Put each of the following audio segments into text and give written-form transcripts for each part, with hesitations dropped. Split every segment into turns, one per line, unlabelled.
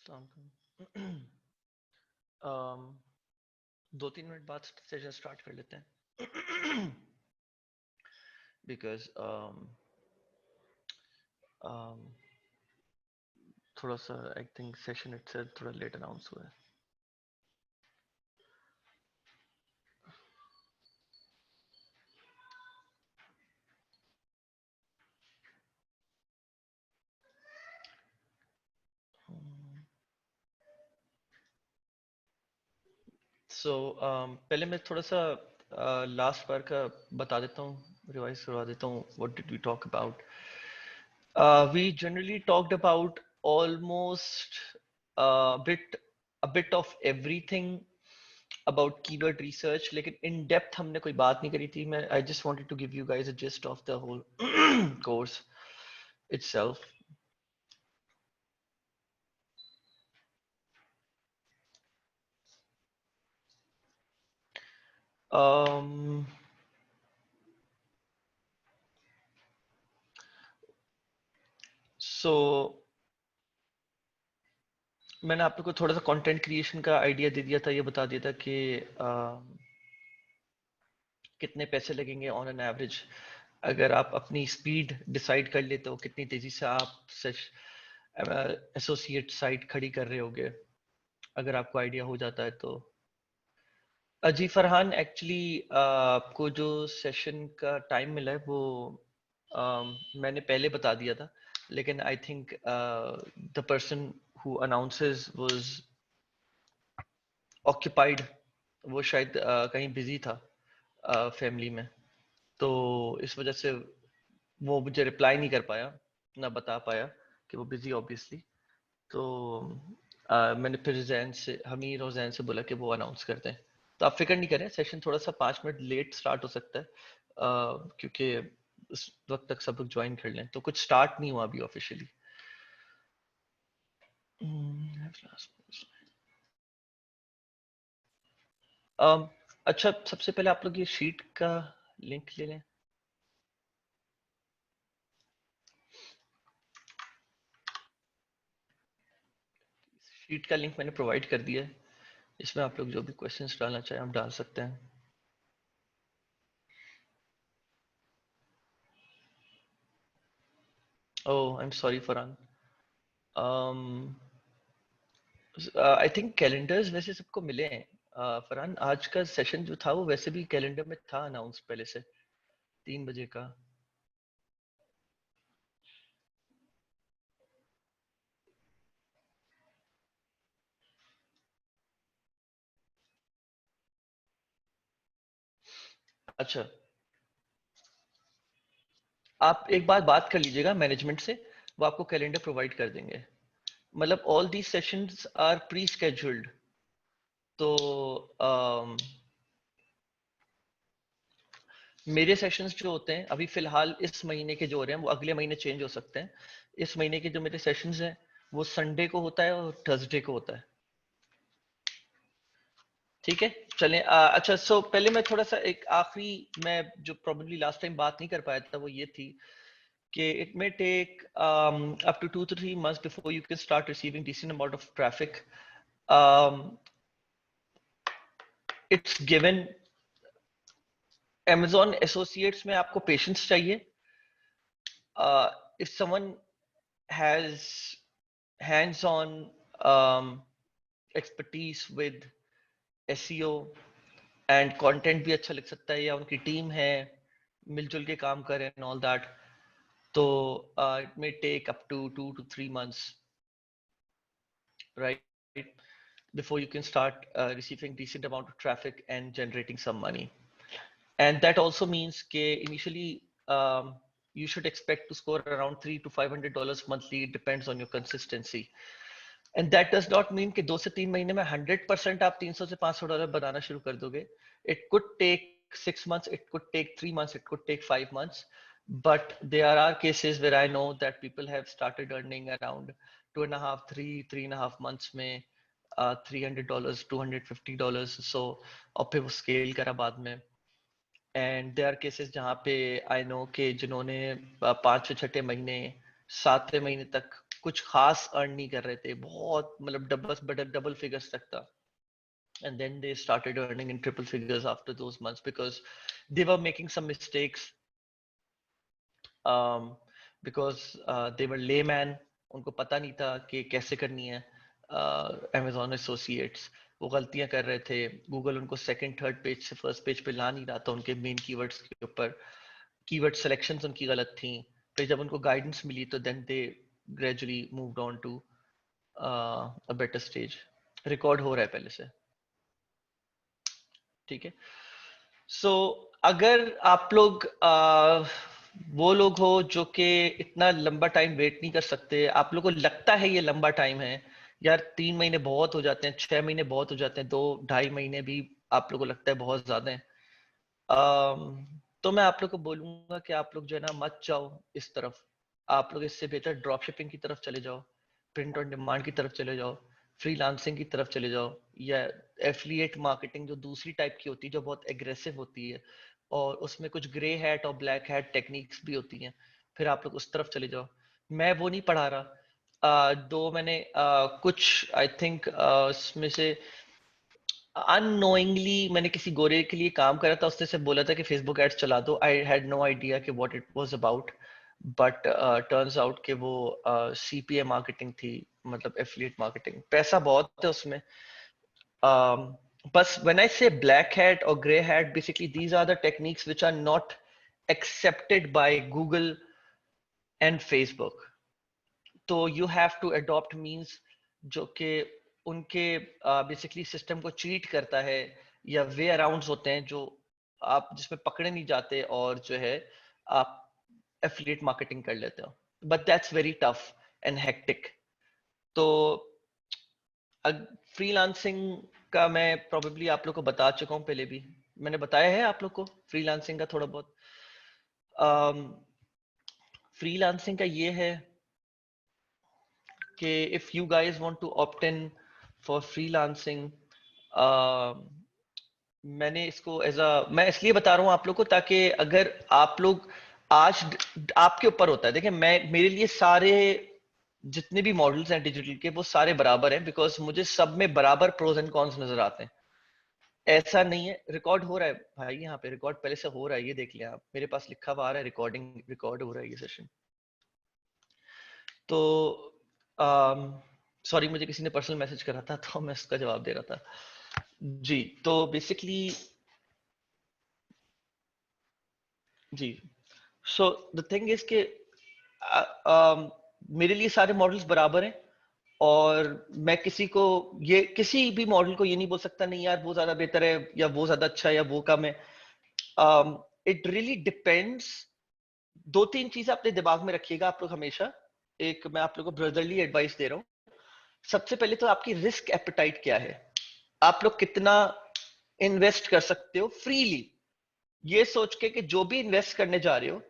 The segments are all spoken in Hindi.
अस्सलाम वालेकुम। 2-3 मिनट बाद सेशन स्टार्ट कर लेते हैं बिकॉज थोड़ा सा आई थिंक सेशन इटसेल्फ थोड़ा लेट अनाउंस हुआ है। पहले मैं थोड़ा सा लास्ट बार का बता देता हूँ, रिवाइज करवा देता हूँ। What did we talk about? We generally talked about almost a bit of everything about keyword research, लेकिन in depth हमने कोई बात नहीं करी थी। I just wanted to give you guys a gist of the whole course itself. Um, so मैंने आप लोग को थोड़ा सा कंटेंट क्रिएशन का आइडिया दे दिया था, ये बता दिया था कि कितने पैसे लगेंगे ऑन एन एवरेज अगर आप अपनी स्पीड डिसाइड कर लेते हो, कितनी तेजी से आप एसोसिएट साइट खड़ी कर रहे होगे, अगर आपको आइडिया हो जाता है तो। अजी फरहान, एक्चुअली आपको जो सेशन का टाइम मिला है वो मैंने पहले बता दिया था, लेकिन I think the person who announces was occupied. वो शायद कहीं बिजी था फैमिली में, तो इस वजह से वो मुझे रिप्लाई नहीं कर पाया, ना बता पाया कि वो बिजी ऑब्वियसली। तो मैंने फिर जैन से, हमीर और जैन से बोला कि वो अनाउंस कर दें। तो आप फिक्र नहीं करें, सेशन थोड़ा सा 5 मिनट लेट स्टार्ट हो सकता है क्योंकि उस वक्त तक सब लोग ज्वाइन कर लें। तो कुछ स्टार्ट नहीं हुआ अभी ऑफिशियली। अच्छा, सबसे पहले आप लोग ये शीट का लिंक ले लें। शीट का लिंक मैंने प्रोवाइड कर दिया है, इसमें आप लोग जो भी क्वेश्चंस डालना चाहें आप डाल सकते हैं। Oh, I am sorry Farhan. I think calendars वैसे सबको मिले हैं। फरहान, आज का सेशन जो था वो वैसे भी कैलेंडर में था अनाउंस पहले से, 3 बजे का। अच्छा, आप एक बात कर लीजिएगा मैनेजमेंट से, वो आपको कैलेंडर प्रोवाइड कर देंगे। मतलब all these sessions are pre scheduled. तो मेरे सेशंस जो होते हैं अभी फिलहाल इस महीने के जो हो रहे हैं वो अगले महीने चेंज हो सकते हैं। इस महीने के जो मेरे सेशंस हैं वो संडे को होता है और थर्सडे को होता है। ठीक है, चलें। अच्छा, सो पहले मैं थोड़ा सा एक आखिरी, मैं जो प्रॉब्लली लास्ट टाइम बात नहीं कर पाया था वो ये थी कि it may take up to 2 to 3 months before you can start receiving decent amount of traffic. It's given Amazon associates में आपको पेशेंस चाहिए। If someone has hands on expertise with SEO and content भी अच्छा लिख सकता है, या उनकी टीम है मिलजुल के काम करें एंड ऑल दैट, तो it may take up to 2 to 3 months, right, before you can start receiving decent amount of traffic and generating some money. And that also means that initially you should expect to score around $300 to $500 monthly. It depends on your consistency. And that does not mean कि 2 से 3 महीने में 100% आप $300 से $500 बनाना शुरू कर दोगे. It could take 6 months, it could take 3 months, it could take 5 months. But there are cases where I know that people have started earning around 2.5, 3.5 months में $300, $250. So और फिर वो स्केल करा बाद में. एंड देयर आर केसेस जहाँ पे आई नो कि जिन्होंने 5वें 6ठे महीने 7वें महीने तक कुछ खास अर्न नहीं कर रहे थे, बहुत मतलब डबल फिगर्स तक था. And then they started earning in triple figures after those months because they were making some mistakes, because they were layman. उनको पता नहीं था कि कैसे करनी है Amazon Associates. वो गलतियां कर रहे थे. गूगल उनको सेकंड थर्ड पेज से फर्स्ट पेज पे ला नहीं रहा था उनके मेन कीवर्ड्स के ऊपर. कीवर्ड सिलेक्शंस उनकी गलत थी. फिर जब उनको गाइडेंस मिली तो then they gradually moved on to a better stage. Record हो रहा है पहले से, ठीक है. सो अगर आप लोग वो लोग हो जो कि इतना लंबा टाइम वेट नहीं कर सकते, आप लोग को लगता है ये लंबा टाइम है, यार 3 महीने बहुत हो जाते हैं, 6 महीने बहुत हो जाते हैं, 2-2.5 महीने भी आप लोग को लगता है बहुत ज्यादा है, तो मैं आप लोग को बोलूंगा कि आप लोग जो है ना मत जाओ इस तरफ. आप लोग इससे बेहतर ड्रॉप शिपिंग की तरफ चले जाओ, प्रिंट ऑन डिमांड की तरफ चले जाओ, फ्रीलांसिंग की तरफ चले जाओ, या एफिलिएट मार्केटिंग जो दूसरी टाइप की होती है जो बहुत एग्रेसिव होती है और उसमें कुछ ग्रे हैट और ब्लैक हैट टेक्निक्स भी होती हैं, फिर आप लोग उस तरफ चले जाओ. मैं वो नहीं पढ़ा रहा. दो मैंने कुछ आई थिंक उसमें से अननोइंगली मैंने किसी गोरे के लिए काम करा था, उसने से बोला था कि फेसबुक एड्स चला दो. आई हैड नो आइडिया कि what it was about, but turns out कि वो सीपीए मार्केटिंग थी, मतलब एफिलिएट मार्केटिंग. पैसा बहुत है उसमें. बस when I say black hat और grey hat, basically these are the techniques which are not accepted by Google and Facebook. तो you have to adopt means जो कि उनके बेसिकली सिस्टम को चीट करता है, या वे अराउंड्स होते हैं जो आप जिसमें पकड़े नहीं जाते और जो है आप एफिलिएट मार्केटिंग कर लेते हो. But that's very tough and hectic. तो फ्रीलांसिंग का मैं प्रोबेबली आप लोग को बता चुका हूँ, पहले भी मैंने बताया है आप लोग को फ्रीलांसिंग का थोड़ा बहुत. फ्रीलांसिंग का ये है कि if you guys want to opt in for freelancing, मैंने इसको मैं इसलिए बता रहा हूँ आप लोग को ताकि अगर आप लोग आज आपके ऊपर होता है. देखिए मैं मेरे लिए सारे जितने भी मॉडल्स हैं डिजिटल के वो सारे बराबर हैं, बिकॉज मुझे सब में बराबर प्रोज एंड कॉन्स नजर आते हैं. ऐसा नहीं है. रिकॉर्ड हो रहा है भाई, यहाँ पे रिकॉर्ड पहले से हो रहा है, ये देख लिया आप, मेरे पास लिखा हुआ आ रहा है रिकॉर्डिंग, रिकॉर्ड हो रहा है ये सेशन. तो सॉरी मुझे किसी ने पर्सनल मैसेज करा था तो मैं उसका जवाब दे रहा था जी. तो बेसिकली जी, सो द थिंग इज के मेरे लिए सारे मॉडल्स बराबर हैं, और मैं किसी को ये किसी भी मॉडल को ये नहीं बोल सकता नहीं यार वो ज्यादा बेहतर है या वो ज्यादा अच्छा है या वो कम है. It really depends. 2-3 चीजें अपने दिमाग में रखिएगा आप लोग हमेशा. एक मैं आप लोग को ब्रदरली एडवाइस दे रहा हूँ. सबसे पहले तो आपकी रिस्क एपेटाइट क्या है, आप लोग कितना इन्वेस्ट कर सकते हो फ्रीली, ये सोच के कि जो भी इन्वेस्ट करने जा रहे हो,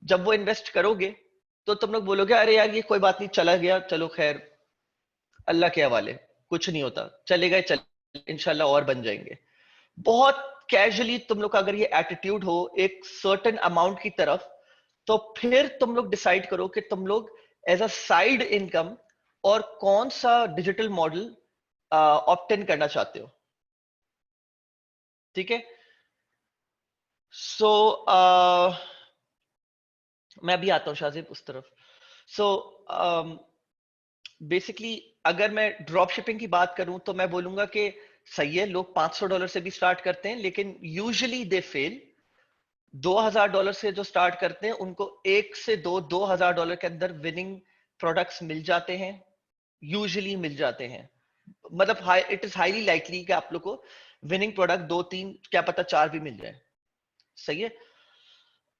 जब वो इन्वेस्ट करोगे तो तुम लोग बोलोगे अरे यार ये कोई बात नहीं, चला गया चलो खैर, अल्लाह के हवाले, कुछ नहीं होता, चले गए चले इंशाल्लाह और बन जाएंगे. बहुत कैजुअली तुम लोग का अगर ये एटीट्यूड हो एक सर्टेन अमाउंट की तरफ, तो फिर तुम लोग डिसाइड करो कि तुम लोग एज अ साइड इनकम और कौन सा डिजिटल मॉडल ऑप्ट इन करना चाहते हो. ठीक है. सो मैं अभी आता हूँ शाजिब उस तरफ. सो बेसिकली अगर मैं ड्रॉप शिपिंग की बात करूं तो मैं बोलूंगा कि सही है, लोग $500 से भी स्टार्ट करते हैं, लेकिन यूजुअली दे फेल. $2000 से जो स्टार्ट करते हैं उनको 1 से 2 $2000 के अंदर विनिंग प्रोडक्ट्स मिल जाते हैं, यूजुअली मिल जाते हैं. मतलब इट इज हाईली लाइकली कि आप लोग को विनिंग प्रोडक्ट 2-3 क्या पता 4 भी मिल जाए. सही है.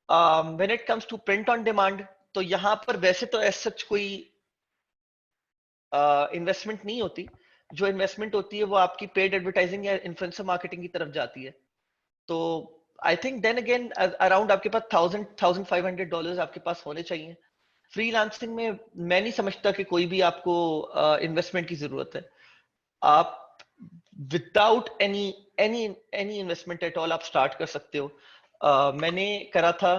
When it comes to print on demand, तो यहां पर वैसे तो ऐसा सच कोई इन्वेस्टमेंट नहीं होती. जो इन्वेस्टमेंट होती है वो आपकी पेड एडवर्टाइजिंग या इन्फ्लुएंसर मार्केटिंग की तरफ जाती है. तो I think then again around आपके पास $1500 आपके पास होने चाहिए. फ्रीलांसिंग में मैं नहीं समझता कि कोई भी आपको इन्वेस्टमेंट की जरूरत है. आप without any any any investment at all आप स्टार्ट कर सकते हो. मैंने करा था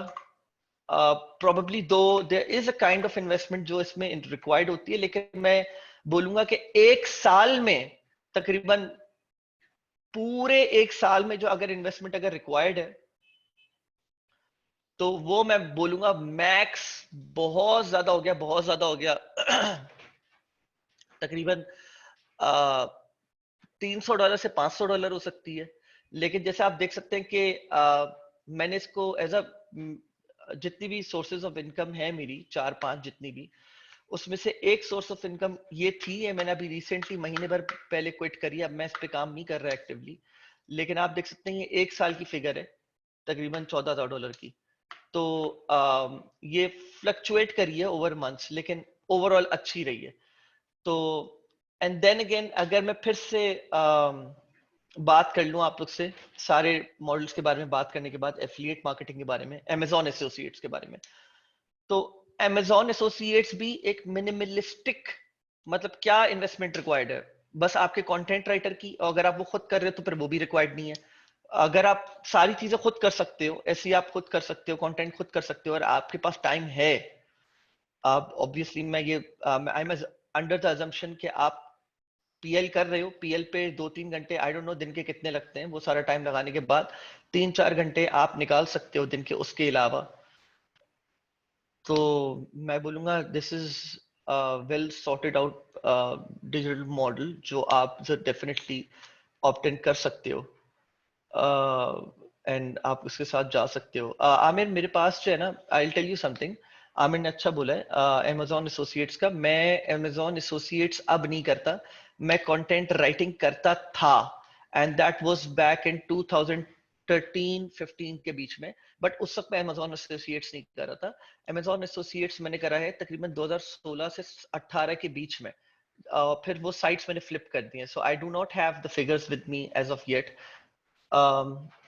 probably though there is a kind of investment जो इसमें required होती है, लेकिन मैं बोलूंगा कि एक साल में तकरीबन पूरे एक साल में जो अगर इन्वेस्टमेंट अगर रिक्वायर्ड है तो वो मैं बोलूंगा मैक्स बहुत ज्यादा हो गया, बहुत ज्यादा हो गया तकरीबन $300 से $500 हो सकती है। लेकिन जैसे आप देख सकते हैं कि मैंने इसको एज अ जितनी भी सोर्सेज ऑफ इनकम है मेरी 4-5 जितनी भी, उसमें से एक सोर्स ऑफ इनकम ये थी है, मैंने अभी रिसेंटली महीने भर पहले क्विट करी, अब मैं इस पे काम नहीं कर रहा एक्टिवली। लेकिन आप देख सकते हैं ये एक साल की फिगर है तकरीबन $14,000 की। तो ये फ्लक्चुएट करी है ओवर मंथ्स, लेकिन ओवरऑल अच्छी रही है। तो एंड देन अगेन अगर मैं फिर से बात कर लूं आप लोग से सारे मॉडल्स के बारे में बात करने के बाद, एफिलिएट मार्केटिंग के बारे में, अमेजॉन एसोसिएट्स के बारे में, तो अमेजॉन एसोसिएट्स भी एक मिनिमलिस्टिक, मतलब क्या इन्वेस्टमेंट रिक्वायर्ड है, बस आपके कंटेंट राइटर की, और अगर आप वो खुद कर रहे हो तो फिर वो भी रिक्वायर्ड नहीं है। अगर आप सारी चीजें खुद कर सकते हो, ऐसे आप खुद कर सकते हो, कंटेंट खुद कर सकते हो, और आपके पास टाइम है, आप ऑब्वियसली मैं ये I am under the assumption कि आप पीएल कर रहे हो, पीएल पे 2-3 घंटे, आई डोंट नो दिन के कितने लगते हैं, वो सारा टाइम लगाने के बाद 3-4 घंटे आप निकाल सकते हो दिन के उसके अलावा। तो मैं बोलूंगा this is well sorted out digital model जो आप डेफिनेटली ऑप्ट इन कर सकते हो, एंड आप उसके साथ जा सकते हो। आमिर मेरे पास जो है ना, I will tell you something, Aamir ने अच्छा बोला है अमेजॉन एसोसिएट्स का। मैं अमेजॉन एसोसिएट्स अब नहीं करता, मैं कंटेंट राइटिंग करता था, and that was back in 2013-15 के बीच में, बट उस वक्त मैं अमेजॉन एसोसिएट्स नहीं कर रहा था। अमेजॉन एसोसिएट्स मैंने करा है तकरीबन 2016 से 18 के बीच में, फिर वो साइट्स मैंने फ्लिप कर दी हैं, so I do not have the figures with me as of yet.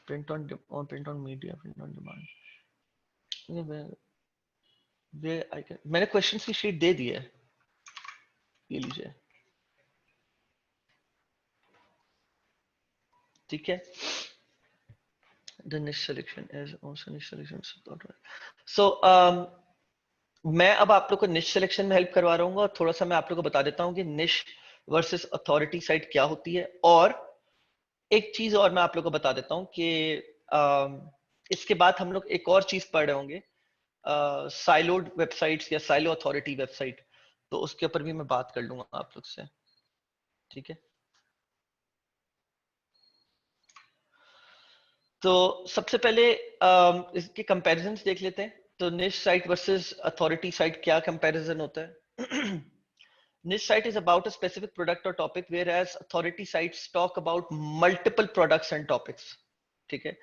print on media, print on demand, मैंने क्वेश्चंस की शीट दे दी है, ये लीजिए, ठीक है। The niche selection is also niche selection support. So मैं अब आप लोग को निश सिलेक्शन में हेल्प करवा रहा हूँ, और थोड़ा सा मैं आप लोग को बता देता हूँ कि निश वर्सेस अथॉरिटी साइट क्या होती है। और एक चीज और मैं आप लोग को बता देता हूँ कि इसके बाद हम लोग एक और चीज पढ़ रहे होंगे, साइलोड वेबसाइट्स या साइलो अथॉरिटी वेबसाइट, तो उसके ऊपर भी मैं बात कर लूंगा आप लोग से, ठीक है। तो सबसे पहले इसके कंपैरिजंस देख लेते हैं। तो निश साइट वर्सेस अथॉरिटी साइट क्या कंपैरिजन होता है? Niche site is about a specific product or topic, whereas authority sites talk about multiple products and topics. ठीक है?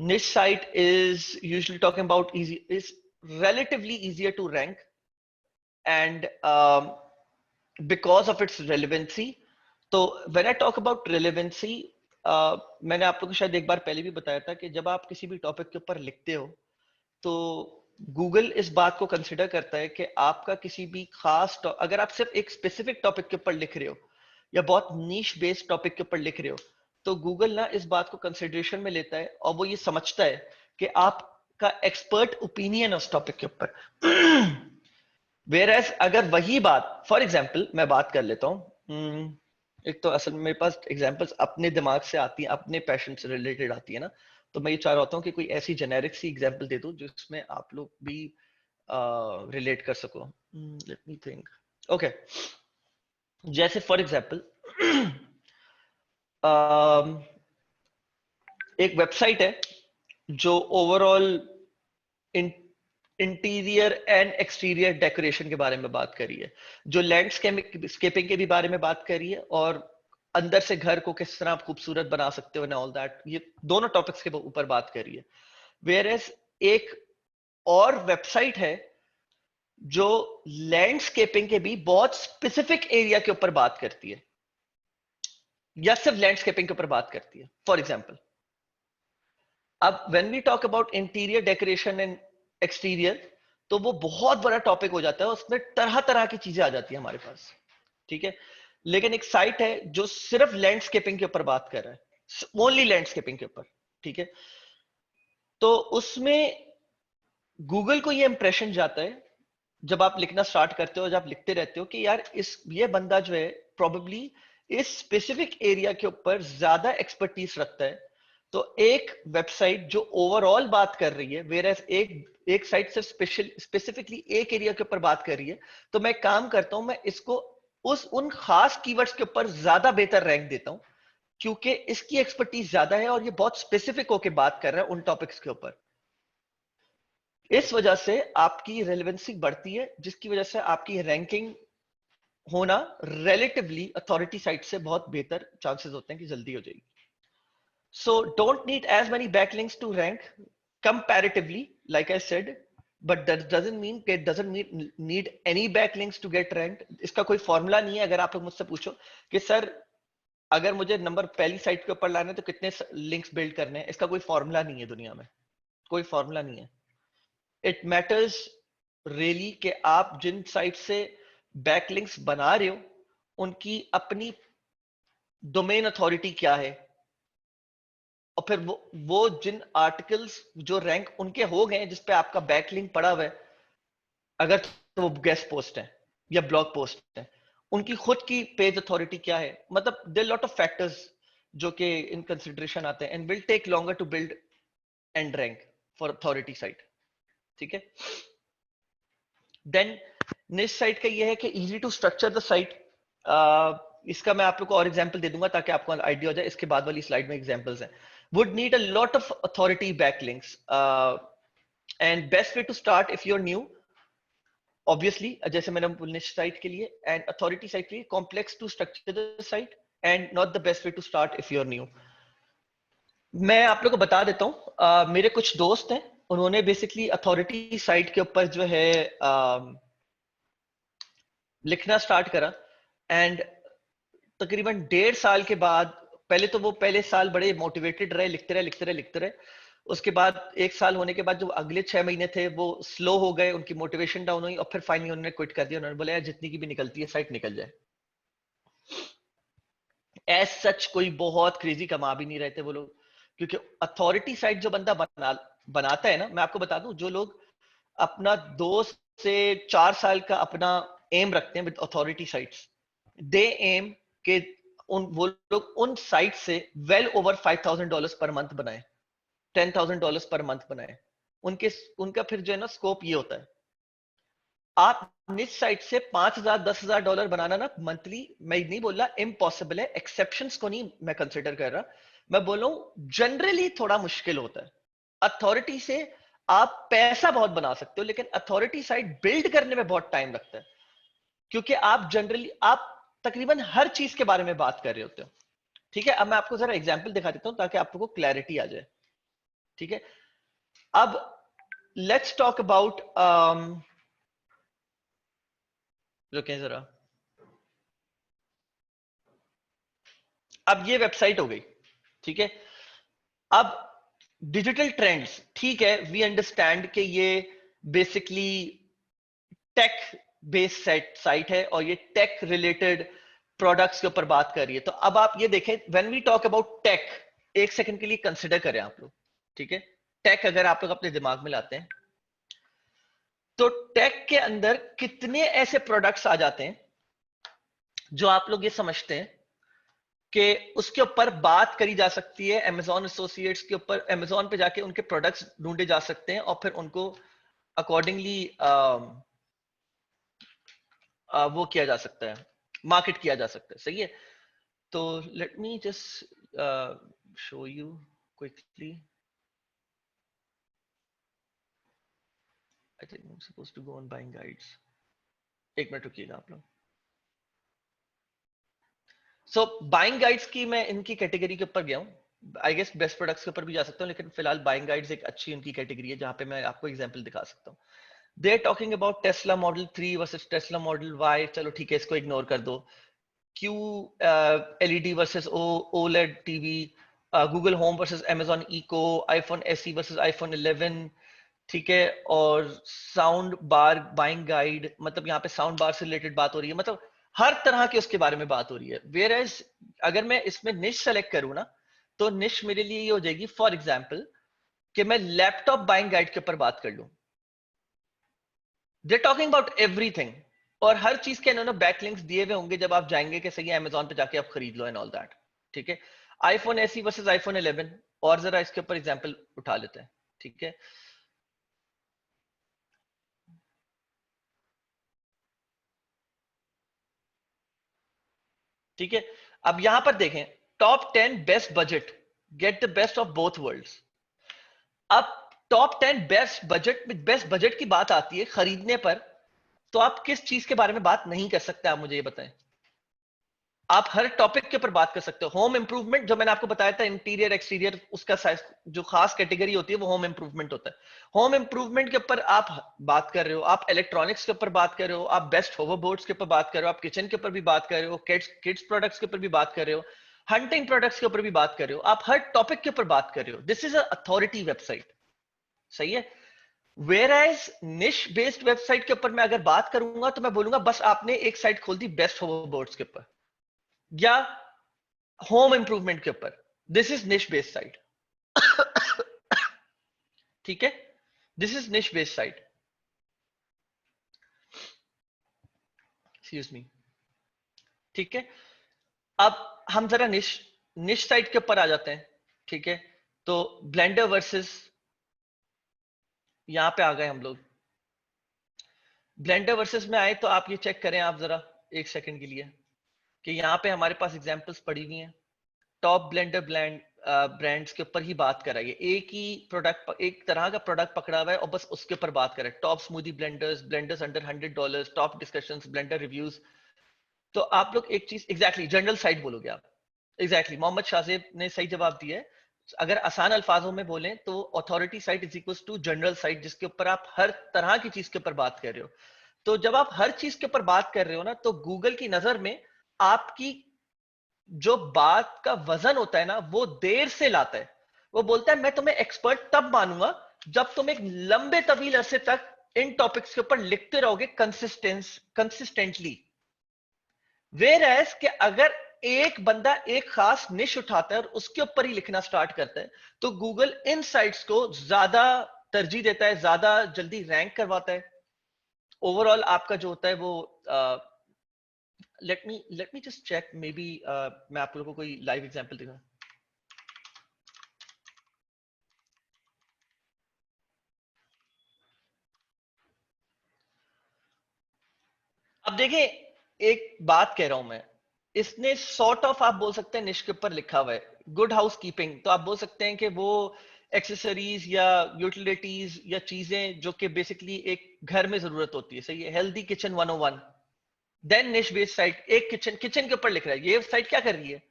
Niche site is usually talking about is relatively easier to rank, and because of its relevancy. तो when I talk about relevancy, मैंने आप लोगों को शायद एक बार पहले भी बताया था कि जब आप किसी भी टॉपिक के ऊपर लिखते हो तो गूगल इस बात को कंसिडर करता है कि आपका किसी भी खास अगर आप सिर्फ एक स्पेसिफिक टॉपिक के ऊपर लिख रहे हो या बहुत नीश बेस्ड टॉपिक के ऊपर लिख रहे हो, तो गूगल ना इस बात को कंसिडरेशन में लेता है, और वो ये समझता है कि आपका एक्सपर्ट ओपिनियन उस टॉपिक के ऊपर। वेयर एज अगर वही बात, फॉर एग्जाम्पल मैं बात कर लेता हूँ, एक तो असल में मेरे पास एग्जाम्पल्स अपने दिमाग से आती हैं, अपने पैशन से रिलेटेड आती है ना, तो मैं ये चाह रहा हूँ कि कोई ऐसी जेनेरिक सी एग्जाम्पल दे दूं जिसमें आप लोग भी रिलेट कर सको। Let me think. ओके, जैसे फॉर एग्जाम्पल एक वेबसाइट है जो overall interior and exterior decoration के बारे में बात करी है, जो लैंडस्केपिंग के भी बारे में बात करी है, और अंदर से घर को किस तरह आप खूबसूरत बना सकते हो एंड ऑल दैट, ये दोनों टॉपिक्स के ऊपर बात करी है। वेयर एज एक और वेबसाइट है जो लैंडस्केपिंग के भी बहुत स्पेसिफिक एरिया के ऊपर बात करती है, या सिर्फ लैंडस्केपिंग के ऊपर बात करती है। फॉर एग्जाम्पल, अब when we talk about interior decoration and exterior, तो वो बहुत बड़ा टॉपिक हो जाता है, उसमें तरह तरह की चीजें आ जाती है हमारे पास, ठीक है। लेकिन एक साइट है जो सिर्फ लैंडस्केपिंग के ऊपर बात कर रहा है, ओनली लैंडस्केपिंग के ऊपर, ठीक है। तो उसमें गूगल को ये इंप्रेशन जाता है जब आप लिखना स्टार्ट करते हो, जब आप लिखते रहते हो कि यार ये बंदा जो है प्रोबेबली इस स्पेसिफिक एरिया के ऊपर ज्यादा एक्सपर्टीज रखता है, तो एक वेबसाइट जो ओवरऑल बात कर रही है, वेयर एक साइट सिर्फ स्पेसिफिकली एक एरिया के ऊपर बात कर रही है, तो मैं काम करता हूं, मैं इसको उन खास कीवर्ड्स के ऊपर ज्यादा बेहतर रैंक देता हूं, क्योंकि इसकी एक्सपर्टीज ज्यादा है और ये बहुत स्पेसिफिक होकर बात कर रहा है उन टॉपिक्स के ऊपर। इस वजह से आपकी रेलेवेंसी बढ़ती है, जिसकी वजह से आपकी रैंकिंग होना रिलेटिवली अथॉरिटी साइट से बहुत बेहतर चांसेस होते हैं कि जल्दी हो जाएगी। So don't need as many backlinks to rank comparatively, like I said, but that doesn't need any backlinks to get rank. इसका कोई फॉर्मूला नहीं है। अगर आप मुझसे पूछो कि सर अगर मुझे नंबर पहली साइट के ऊपर लाना है तो कितने लिंक्स बिल्ड करने हैं, इसका कोई फॉर्मूला नहीं है दुनिया में, कोई फॉर्मूला नहीं है। इट मैटर्स रियली कि आप जिन साइट से बैकलिंक्स बना रहे हो उनकी अपनी डोमेन अथॉरिटी क्या है, और फिर वो जिन आर्टिकल्स जो रैंक उनके हो गए जिसपे आपका बैकलिंक पड़ा हुआ है, अगर तो वो गेस्ट पोस्ट है या ब्लॉग पोस्ट है, उनकी खुद की पेज अथॉरिटी क्या है। मतलब देयर लॉट ऑफ फैक्टर्स जो कि इन कंसिडरेशन आते हैं, and will take longer to build and rank for authority site. ठीक है। देन निश साइट का ये है कि easy to structure the site. इसका मैं आप लोग को और एग्जांपल दे दूंगा ताकि आपको आइडिया हो जाए। इसके बाद वाली स्लाइड में एग्जांपल्स हैं। Would need a lot of authority backlinks and best way to start if you are new, obviously जैसे मैंने निश साइट के लिए एंड अथॉरिटी साइट के लिए, complex to structure the site and not the best way to start if you are new. मैं आप लोग को बता देता हूँ, मेरे कुछ दोस्त हैं, उन्होंने बेसिकली अथॉरिटी साइट के ऊपर जो है लिखना स्टार्ट करा, एंड तकरीबन 1.5 साल के बाद, पहले तो वो पहले साल बड़े मोटिवेटेड रहे, लिखते रहे। उसके बाद 1 साल होने के बाद जो अगले 6 महीने थे वो स्लो हो गए, उनकी मोटिवेशन डाउन हुई, और फिर फाइनली उन्होंने क्विट कर दिया। उन्होंने बोला यार जितनी की भी निकलती है साइट निकल जाए। एज सच कोई बहुत क्रेजी कमा भी नहीं रहे थे वो लोग, क्योंकि अथॉरिटी साइट जो बंदा बनाता है ना, मैं आपको बता दूं, जो लोग अपना 2 से 4 साल का अपना एम रखते हैं with authority sites, they aim के वो लोग उन साइट से वेल ओवर $5,000 पर मंथ बनाए, $10,000 पर मंथ बनाए। उनका फिर जो है ना स्कोप ये होता है, आप निज साइट से $5,000 $10,000 बनाना ना मंथली, मैं नहीं बोल रहा इम्पॉसिबल है, एक्सेप्शंस को नहीं मैं कंसिडर कर रहा, मैं बोल रहा हूं जनरली थोड़ा मुश्किल होता है। अथॉरिटी से आप पैसा बहुत बना सकते हो, लेकिन अथॉरिटी साइट बिल्ड करने में बहुत टाइम लगता है, क्योंकि आप तकरीबन हर चीज के बारे में बात कर रहे होते हो। ठीक है। अब मैं आपको जरा एग्जांपल दिखा देता हूं ताकि आप लोगों को क्लैरिटी आ जाए। ठीक है। अब लेट्स टॉक अबाउट, रुकें जरा, अब ये वेबसाइट हो गई। ठीक है। अब डिजिटल ट्रेंड्स, ठीक है, वी अंडरस्टैंड कि ये बेसिकली टेक बेस्ड साइट है और ये टेक रिलेटेड प्रोडक्ट्स के ऊपर बात कर रही है। तो अब आप ये देखें, when we talk about tech, एक सेकंड के लिए कंसिडर करें आप लोग। ठीक है। टेक अगर आप लोग अपने दिमाग में लाते हैं, तो टेक के अंदर कितने ऐसे प्रोडक्ट्स आ जाते हैं जो आप लोग ये समझते हैं कि उसके ऊपर बात करी जा सकती है, Amazon एसोसिएट्स के ऊपर, Amazon पे जाके उनके प्रोडक्ट्स ढूंढे जा सकते हैं और फिर उनको अकॉर्डिंगली वो किया जा सकता है, मार्केट किया जा सकता है। सही है। तो let me just show you quickly. I think I am supposed to go on buying guides. एक मिनट रुकिएगा आप लोग। सो बाइंग गाइड्स की मैं इनकी कैटेगरी के ऊपर गया हूँ, आई गेस बेस्ट प्रोडक्ट्स के ऊपर भी जा सकता हूँ, लेकिन फिलहाल बाइंग गाइड्स एक अच्छी उनकी कैटेगरी है जहां पे मैं आपको एग्जांपल दिखा सकता हूँ। They are talking about Tesla model 3 versus Tesla model Y. चलो ठीक है, इसको इग्नोर कर दो। Q LED versus OLED TV, Google Home versus Amazon Echo, iPhone SE versus iPhone 11। ठीक है। और साउंड बार बाइंग गाइड, मतलब यहाँ पे साउंड बार से रिलेटेड बात हो रही है, मतलब हर तरह के उसके बारे में बात हो रही है। वेयर एज अगर मैं इसमें निश सेलेक्ट करूँ ना, तो निश मेरे लिए ये हो जाएगी, फॉर एग्जाम्पल कि मैं लैपटॉप बाइंग गाइड के ऊपर बात कर लूं। दे टॉकिंग अबाउट एवरीथिंग, और हर चीज के इन्होंने बैकलिंक्स दिए हुए होंगे जब आप जाएंगे कि सही अमेजोन पे जाके आप खरीद लो एंड ऑल दैट। ठीक है, आईफोन एसी वर्सेस आईफोन 11, और जरा इसके ऊपर एग्जांपल उठा लेते हैं। ठीक है, ठीक है, अब यहां पर देखें, top 10 best budget, get the best of both worlds. अब टॉप 10 बेस्ट बजट की बात आती है खरीदने पर, तो आप किस चीज के बारे में बात नहीं कर सकते, आप मुझे ये बताएं। आप हर टॉपिक के ऊपर बात कर सकते हो। होम इंप्रूवमेंट, जो मैंने आपको बताया था, इंटीरियर एक्सटीरियर, उसका साइज जो खास कैटेगरी होती है वो होम इंप्रूवमेंट होता है। होम इंप्रूवमेंट के ऊपर आप बात कर रहे हो, आप इलेक्ट्रॉनिक्स के ऊपर बात कर रहे हो, आप बेस्ट होवरबोर्ड्स के ऊपर बात कर रहे हो, आप किचन के ऊपर भी बात कर रहे हो, किड्स प्रोडक्ट्स के ऊपर भी बात कर रहे हो, हंटिंग प्रोडक्ट्स के ऊपर भी बात कर रहे हो, आप हर टॉपिक के ऊपर बात कर रहे हो। This is a authority website, सही है। वेयर एज निश बेस्ड वेबसाइट के ऊपर मैं अगर बात करूंगा तो मैं बोलूंगा बस आपने एक साइट खोल दी बेस्ट होवरबोर्ड्स के ऊपर या होम इंप्रूवमेंट के ऊपर, दिस इज निश बेस्ड साइट। ठीक है, दिस इज निश बेस्ड साइट, एक्सक्यूज मी। ठीक है, अब हम जरा निश निश साइट के ऊपर आ जाते हैं। ठीक है, तो ब्लेंडर वर्सेस, यहां पे आ गए हम लोग। ब्लेंडर वर्सेस में आए तो आप ये चेक करें आप जरा एक सेकंड के लिए कि यहां पे हमारे पास एग्जांपल्स पड़ी हुई हैं। टॉप ब्रांड्स के ऊपर ही बात कर रहा है, एक ही प्रोडक्ट, एक तरह का प्रोडक्ट पकड़ा हुआ है और बस उसके ऊपर बात कर रहा है। Top smoothie blenders, blenders under $100, top discussions, blender reviews. तो आप लोग एक चीज एग्जैक्टली जनरल साइट बोलोगे आप, एग्जैक्टली मोहम्मद शाहजेब ने सही जवाब दिया है। अगर आसान अल्फाजों में बोलें तो authority site is equal to general site, जिसके ऊपर आप हर तरह की चीज के ऊपर बात कर रहे हो। तो जब आप हर चीज के ऊपर बात कर रहे हो ना, तो गूगल की नजर में आपकी जो बात का वजन होता है ना, वो देर से लाता है। वो बोलता है मैं तुम्हें एक्सपर्ट तब मानूंगा जब तुम एक लंबे तवील अरसे तक इन टॉपिक्स के ऊपर लिखते रहोगे कंसिस्टेंटली। वेयर एज कि अगर एक बंदा एक खास निश उठाता है और उसके ऊपर ही लिखना स्टार्ट करता है, तो गूगल इन साइट्स को ज्यादा तरजीह देता है, ज्यादा जल्दी रैंक करवाता है। ओवरऑल आपका जो होता है वो let me just check, maybe मैं आप लोगों को कोई लाइव एग्जांपल दूंगा। अब देखें, एक बात कह रहा हूं मैं, इसने सॉर्ट ऑफ आप बोल सकते हैं निश के ऊपर लिखा हुआ है गुड हाउस कीपिंग, तो आप बोल सकते हैं कि वो एक्सेसरीज या यूटिलिटीज या चीजें जो कि बेसिकली एक घर में जरूरत होती है, सही है। हेल्दी किचन 101, देन निश बेस्ड साइट, एक किचन किचन के ऊपर लिख रहा है। ये साइट क्या कर रही है,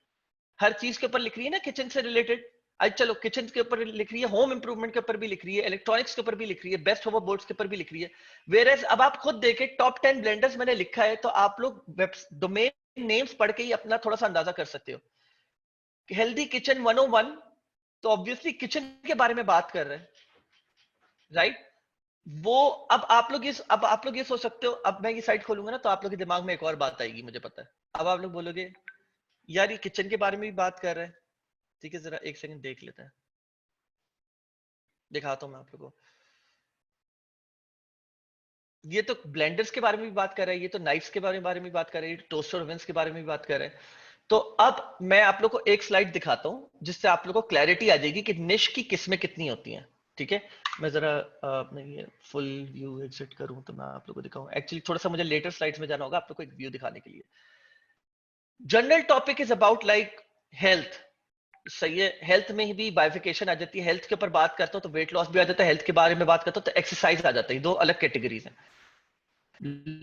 हर चीज के ऊपर लिख रही है ना किचन से रिलेटेड। आज चलो किचन के ऊपर लिख रही है, होम इंप्रूवमेंट के ऊपर भी लिख रही है, इलेक्ट्रॉनिक्स के ऊपर भी लिख रही है, बेस्ट होवर बोर्ड्स के ऊपर भी लिख रही है। वेयर एज अब आप खुद देखें, टॉप 10 ब्लेंडर्स मैंने लिखा है, तो आप लोग डोमेन नेम्स पढ़ के ही अपना थोड़ा सा अंदाजा कर सकते हो। हेल्दी किचन 101, तो ऑब्वियसली किचन के बारे में बात कर रहे हैं, राइट। वो अब आप लोग ये सोच सकते हो, अब मैं ये साइट खोलूंगा ना तो आप लोग के दिमाग में एक और बात आएगी, मुझे पता है। अब आप लोग बोलोगे यार ये किचन के बारे में भी बात कर रहे हैं। ठीक है, जरा एक सेकंड देख लेते हैं, दिखाता हूं मैं आप लोगों को। ये तो ब्लेंडर्स के बारे में भी बात कर रहा है, ये तो नाइफ्स के बारे में भी बात कर रहा है, ये टोस्टर ओवन्स के बारे में भी बात कर रहा है। तो अब मैं आप लोग को एक स्लाइड दिखाता हूं जिससे आप लोग को क्लैरिटी आ जाएगी कि निश की किस्में कितनी होती हैं। ठीक है, मैं जरा अपने ये फुल व्यू एग्जिट करूं तो मैं आप लोग को दिखाऊं। एक्चुअली थोड़ा सा मुझे लेटर स्लाइड्स में जाना होगा आप लोग को एक व्यू दिखाने के लिए। General topic is about like health, सही है। हेल्थ में भी बाइफिकेशन आ जाती है, हेल्थ के ऊपर बात करता हूं तो वेट लॉस भी आ जाता है, हेल्थ के बारे में बात करता हूं तो एक्सरसाइज आ जाता है, दो अलग कैटेगरीज हैं।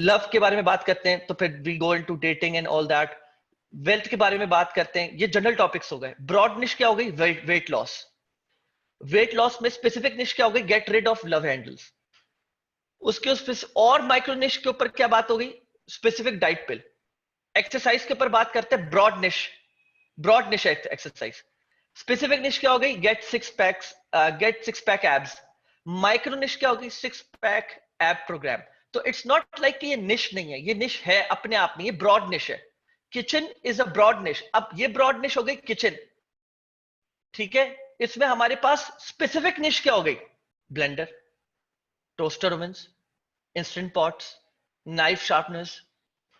लव के बारे में बात करते हैं तो फिर we go into dating and all that. Wealth के बारे में बात करते हैं, ये जनरल टॉपिक्स हो गए। ब्रॉड निश क्या हो गई, वेट लॉस। वेट लॉस में स्पेसिफिक निश क्या हो गई, get rid of love handles. उसके उस और माइक्रो निश के ऊपर क्या बात हो गई, स्पेसिफिक डाइट पिल। एक्सरसाइज के ऊपर बात करते हैं ब्रॉड निश एक्सरसाइज। स्पेसिफिक निश क्या हो गई, get six pack abs. Micro निश क्या होगी, 6 पैक एब प्रोग्राम। तो इट्स नॉट लाइक कि ये निश नहीं है, ये निश है अपने आप में, ये ब्रॉड निश है। किचन इज अ ब्रॉड निश। अब ये ब्रॉड निश हो गई किचन, ठीक है। इसमें हमारे पास स्पेसिफिक निश क्या हो गई, blender, toaster ओवन्स, instant pots, knife sharpeners,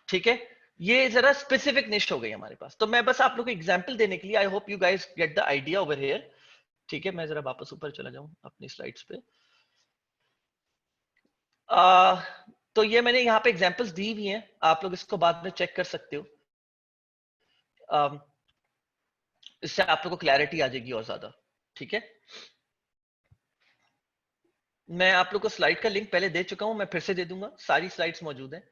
ठीक है। ये जरा स्पेसिफिक निश हो गई हमारे पास। तो मैं बस आप लोगों को एग्जांपल देने के लिए, आई hope you guys get the idea over here, ठीक है। मैं जरा वापस ऊपर चला जाऊं अपनी स्लाइड्स पे। तो ये मैंने यहाँ पे एग्जांपल्स दी हुई हैं, आप लोग इसको बाद में चेक कर सकते हो। इससे आप लोगों को क्लैरिटी आ जाएगी और ज्यादा, ठीक है। मैं आप लोग को स्लाइड का लिंक पहले दे चुका हूं, मैं फिर से दे दूंगा, सारी स्लाइड्स मौजूद हैं।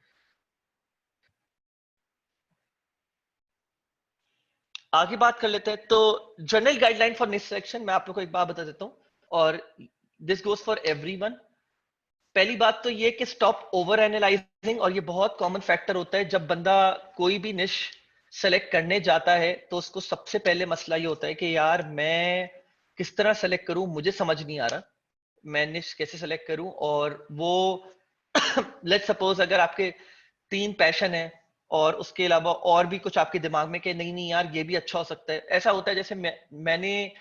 आगे बात कर लेते हैं। तो general guideline for niche selection मैं आप लोग को एक बात बता देता हूं, और दिस गोज फॉर एवरीवन। पहली बात तो ये कि स्टॉप ओवर एनालाइजिंग, और ये बहुत कॉमन फैक्टर होता है जब बंदा कोई भी निश सेलेक्ट करने जाता है, तो उसको सबसे पहले मसला ये होता है कि यार मैं किस तरह सेलेक्ट करूं, मुझे समझ नहीं आ रहा मैं निश कैसे सेलेक्ट करूं। और वो लेट्स सपोज अगर आपके 3 पैशन है और उसके अलावा और भी कुछ आपके दिमाग में कि नहीं नहीं यार ये भी अच्छा हो सकता है, ऐसा होता है। जैसे मैंने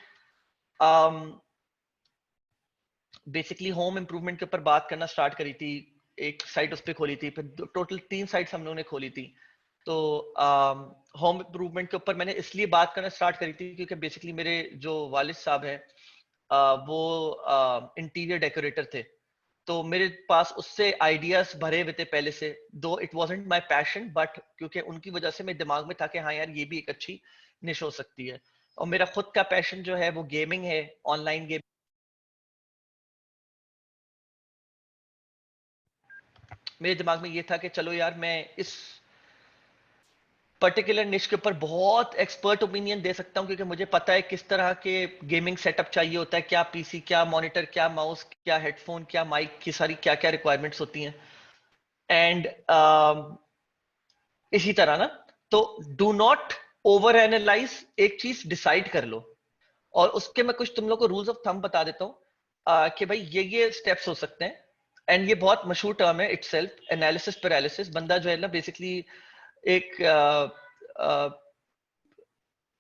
बेसिकली होम इम्प्रूवमेंट के ऊपर बात करना स्टार्ट करी थी, एक साइट उस पर खोली थी, फिर टोटल 3 साइट्स हम लोगों ने खोली थी। तो होम इम्प्रूवमेंट के ऊपर मैंने इसलिए बात करना स्टार्ट करी थी क्योंकि बेसिकली मेरे जो वालिद साहब हैं वो इंटीरियर डेकोरेटर थे, तो मेरे पास उससे आइडियाज भरे हुए थे पहले से। दो it wasn't my passion, but क्योंकि उनकी वजह से मेरे दिमाग में था कि हाँ यार ये भी एक अच्छी निश हो सकती है। और मेरा खुद का पैशन जो है वो गेमिंग है, ऑनलाइन गेम। मेरे दिमाग में ये था कि चलो यार मैं इस पर्टिकुलर निश के ऊपर बहुत एक्सपर्ट ओपिनियन दे सकता हूँ, क्योंकि मुझे पता है किस तरह के गेमिंग सेटअप चाहिए होता है, क्या पीसी, क्या मॉनिटर, क्या माउस, क्या हेडफोन, क्या माइक की सारी क्या क्या रिक्वायरमेंट्स होती हैं। एंड इसी तरह ना, तो डू नॉट ओवर एनालाइज, एक चीज डिसाइड कर लो। और उसके मैं कुछ तुम लोग को रूल्स ऑफ थंब बता देता हूँ कि भाई ये स्टेप्स हो सकते हैं। एंड ये बहुत मशहूर टर्म है इटसेल्फ, एनालिसिस पैरालिसिस। बंदा जो है ना बेसिकली एक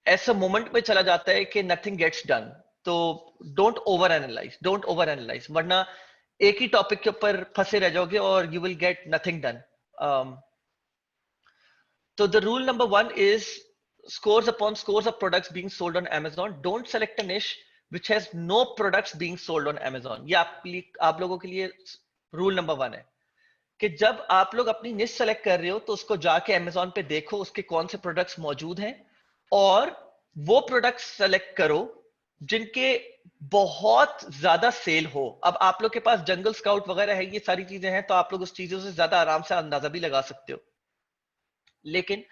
ऐसा मोमेंट में चला जाता है कि नथिंग गेट्स डन। तो don't over analyse, don't over analyse, वरना एक ही टॉपिक के ऊपर फंसे रह जाओगे और you will get nothing done. So the rule number 1 is scores upon scores of products being sold on Amazon. Don't select a niche which has no products being sold on Amazon. ये आप लोगों के लिए रूल नंबर 1 है कि जब आप लोग अपनी निश सेलेक्ट कर रहे हो तो उसको जाके Amazon पे देखो उसके कौन से प्रोडक्ट्स मौजूद हैं, और वो प्रोडक्ट्स सेलेक्ट करो जिनके बहुत ज्यादा सेल हो। अब आप लोग के पास जंगल स्काउट वगैरह है, ये सारी चीजें हैं, तो आप लोग उस चीजों से ज्यादा आराम से अंदाजा भी लगा सकते हो। लेकिन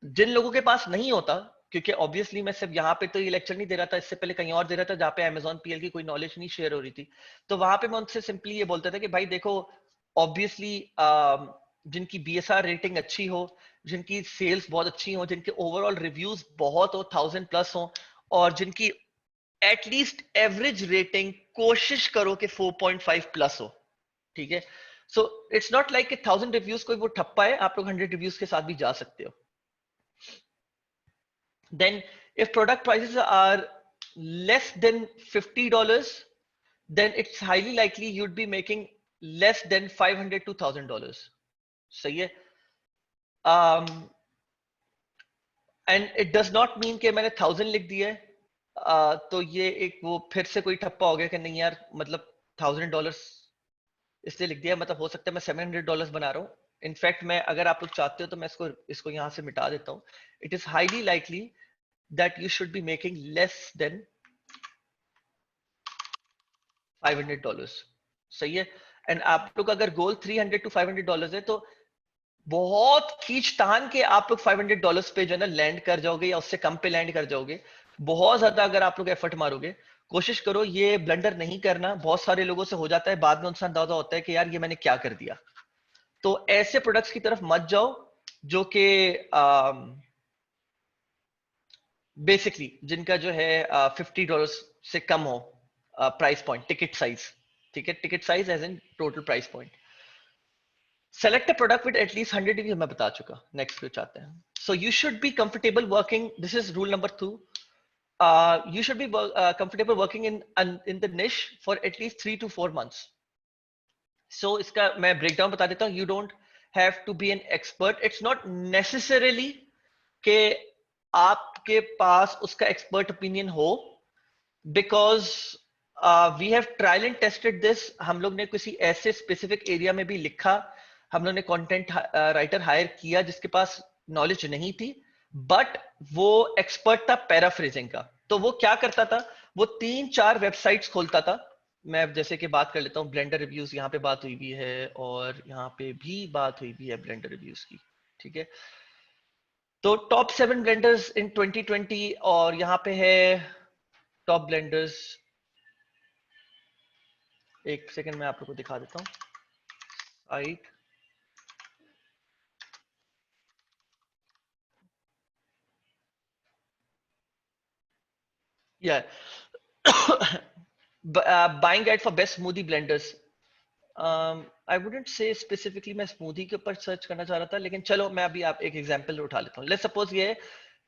जिन लोगों के पास नहीं होता, क्योंकि ऑब्वियसली मैं सिर्फ यहाँ पे तो ये लेक्चर नहीं दे रहा था, इससे पहले कहीं और दे रहा था जहाँ पे अमेजॉन पीएल की कोई नॉलेज नहीं शेयर हो रही थी, तो वहां पे मैं उनसे सिंपली ये बोलता था कि भाई देखो, ऑब्वियसली जिनकी बीएसआर रेटिंग अच्छी हो, जिनकी सेल्स बहुत अच्छी हो, जिनके ओवरऑल रिव्यूज बहुत हो, 1000+ हो, और जिनकी एटलीस्ट एवरेज रेटिंग कोशिश करो कि 4.5+ हो, ठीक है। So it's not like 1000 reviews कोई वो ठप्पा है, आप लोग 100 रिव्यूज के साथ भी जा सकते हो। Then if product prices are less than $50, then it's highly likely you'd be making less than $500 to $1,000. सही है। And it does not mean कि मैंने 1000 लिख दिया है तो ये एक वो फिर से कोई ठप्पा हो गया कि नहीं यार, मतलब $1000 इसलिए लिख दिया, मतलब हो सकता है मैं $700 बना रहा हूँ। इनफैक्ट मैं, अगर आप लोग चाहते हो तो मैं इसको यहाँ से मिटा देता हूँ। It is highly likely that you should be making less than $500. सही है। एंड आप लोग अगर गोल $300 to $500 है, तो बहुत खींच तान के आप लोग $500 पे जो है ना लैंड कर जाओगे, या उससे कम पे लैंड कर जाओगे। बहुत ज्यादा अगर आप लोग एफर्ट मारोगे, कोशिश करो ये ब्लंडर नहीं करना। बहुत सारे लोगों से हो जाता है, बाद में उनसे अंदाजा होता है कि यार ये मैंने क्या कर दिया। तो ऐसे प्रोडक्ट्स की तरफ मत जाओ जो कि बेसिकली जिनका जो है $50 से कम हो प्राइस पॉइंट, टिकट साइज, ठीक है। Ticket size as in total price point. Select a product with at least 100 review, मैं बता चुका। नेक्स्ट पे चाहते हैं। So you should be comfortable working, this is rule number 2, you should be comfortable working in the niche for at least 3 to 4 months. So इसका मैं ब्रेकडाउन बता देता हूँ. You don't have to be an expert. It's not necessarily कि आपके पास उसका एक्सपर्ट ओपिनियन हो, because we have trial and tested this. हम लोग ने किसी ऐसे स्पेसिफिक एरिया में भी लिखा, हम लोग ने कंटेंट राइटर हायर किया जिसके पास नॉलेज नहीं थी, बट वो एक्सपर्ट था पैराफ्रेजिंग का. तो वो क्या करता था, वो 3-4 वेबसाइट्स खोलता था. मैं जैसे कि बात कर लेता हूँ ब्लेंडर रिव्यूज, यहाँ पे बात हुई भी है और यहाँ पे भी बात हुई भी है ब्लेंडर रिव्यूज की. ठीक है, तो टॉप 7 ब्लेंडर्स इन 2020, और यहाँ पे है टॉप ब्लेंडर्स. एक सेकंड मैं आप लोग को दिखा देता हूँ साइट. या buying guide for best smoothie blenders. I wouldn't say specifically मैं स्मूदी के ऊपर सर्च करना चाह रहा था, लेकिन चलो मैं अभी आप एक एग्जांपल उठा लेता हूँ. लेट्स सपोज ये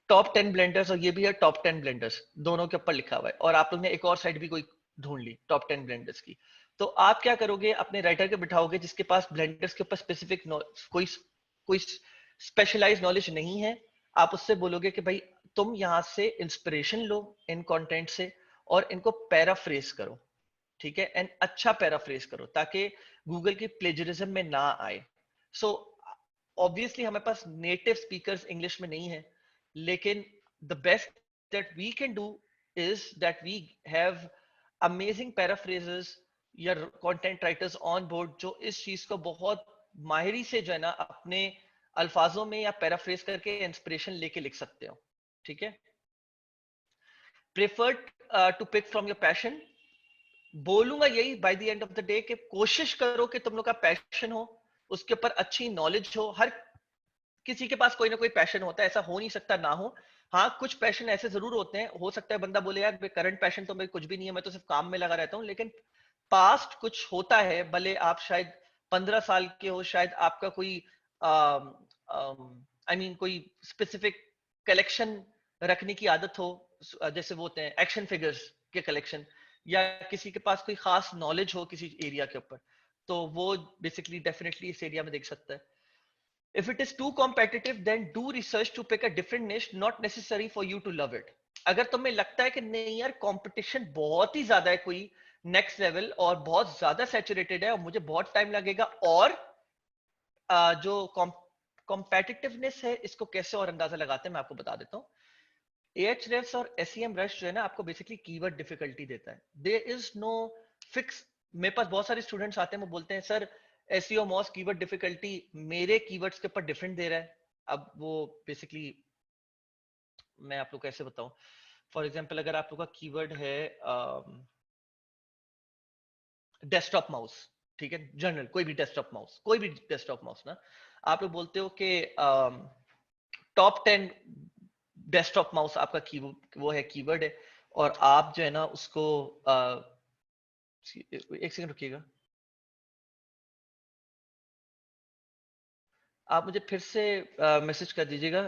टॉप 10 ब्लेंडर्स और ये भी है टॉप 10 ब्लेंडर्स, दोनों के ऊपर लिखा हुआ है, और आप लोग ने एक और साइट भी कोई ढूंढ ली टॉप 10 ब्लेंडर्स की. तो आप क्या करोगे, अपने राइटर के बिठाओगे जिसके पास ब्लेंडर्स के ऊपर स्पेसिफिक कोई कोई स्पेशलाइज नॉलेज नहीं है. आप उससे बोलोगे कि भाई तुम यहाँ से इंस्पिरेशन लो इन कंटेंट से और इनको पैराफ्रेज करो. ठीक है, एंड अच्छा पैराफ्रेज करो ताकि गूगल की प्लेजरिज्म में ना आए. सो ऑब्वियसली हमारे पास नेटिव स्पीकर्स इंग्लिश में नहीं है, लेकिन the best that we can do is that we have amazing paraphrases या कंटेंट राइटर्स ऑन बोर्ड जो इस चीज को बहुत माहिरी से जो है ना अपने अल्फाजों में या पैराफ्रेज करके इंस्पिरेशन लेके लिख सकते हो. ठीक है, preferred to pick from your passion. बोलूंगा यही by the end of the day कि कोशिश करो कि तुम लोग का पैशन हो, उसके ऊपर अच्छी नॉलेज हो. हर किसी के पास कोई ना कोई पैशन होता है, ऐसा हो नहीं सकता ना हो. हाँ, कुछ पैशन ऐसे जरूर होते हैं, हो सकता है बंदा बोले यार करंट पैशन तो मेरे कुछ भी नहीं है, मैं तो सिर्फ काम में लगा रहता हूँ, लेकिन पास्ट कुछ होता है. भले आप शायद 15 साल के हो, शायद आपका कोई आई मीन कोई स्पेसिफिक कलेक्शन रखने की आदत हो, जैसे वो होते हैं एक्शन फिगर्स के कलेक्शन, या किसी के पास कोई खास नॉलेज हो किसी एरिया के ऊपर, तो वो बेसिकली डेफिनेटली इस एरिया में देख सकता है. If it is too competitive, then do research to pick a different niche, not necessary for you to love it. अगर तुम्हें लगता है कि नहीं यार कंपटीशन बहुत ही ज्यादा है, कोई नेक्स्ट लेवल और बहुत ज्यादा सैचुरेटेड है और मुझे बहुत टाइम लगेगा, और जो कॉम्पेटिटिवनेस है इसको कैसे और अंदाजा लगाते हैं मैं आपको बता देता हूँ. Ahrefs और SEM Rush जो है ना आपको बेसिकली कीवर्ड डिफिकल्टी देता है. There is no fix. मेरे पास बहुत सारे स्टूडेंट्स आते हैं, वो बोलते हैं sir SEO Moz keyword difficulty मेरे कीवर्ड्स के ऊपर डिफरेंट दे रहा है. अब वो बेसिकली मैं आप लोग कैसे बताऊं. फॉर एग्जांपल अगर आप लोग का कीवर्ड है डेस्कटॉप माउस, ठीक है, जनरल कोई भी डेस्कटॉप माउस, कोई भी डेस्कटॉप माउस ना, आप लोग बोलते हो कि टॉप 10 डेस्कटॉप माउस आपका की वो है कीवर्ड है, और आप जो है ना उसको एक सेकंड रुकिएगा, आप मुझे फिर से मैसेज कर दीजिएगा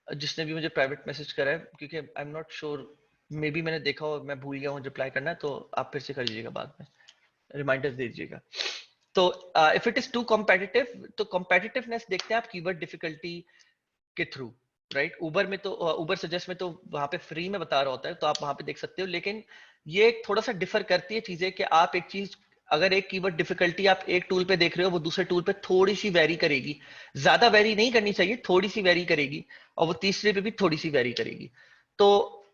जिसने भी मुझे प्राइवेट मैसेज करा है, क्योंकि I am not sure, may be मैंने देखा हो, मैं भूल गया हूँ रिप्लाई करना, तो आप फिर से कर दीजिएगा, बाद में रिमाइंडर दे दीजिएगा. तो if it is too competitive, तो कॉम्पिटिटिवनेस देखते हैं आप कीवर्ड डिफिकल्टी के थ्रू, राइट. उबर में तो उबर सजेस्ट में तो वहां पे फ्री में बता रहा होता है, तो आप वहां पे देख सकते हो, लेकिन ये थोड़ा सा डिफर करती है चीजें कि आप एक चीज, अगर एक कीवर्ड डिफिकल्टी आप एक टूल पे देख रहे हो, वो दूसरे टूल पे थोड़ी सी वेरी करेगी. ज्यादा वेरी नहीं करनी चाहिए, थोड़ी सी वेरी करेगी, और वो तीसरे पे भी थोड़ी सी वेरी करेगी. तो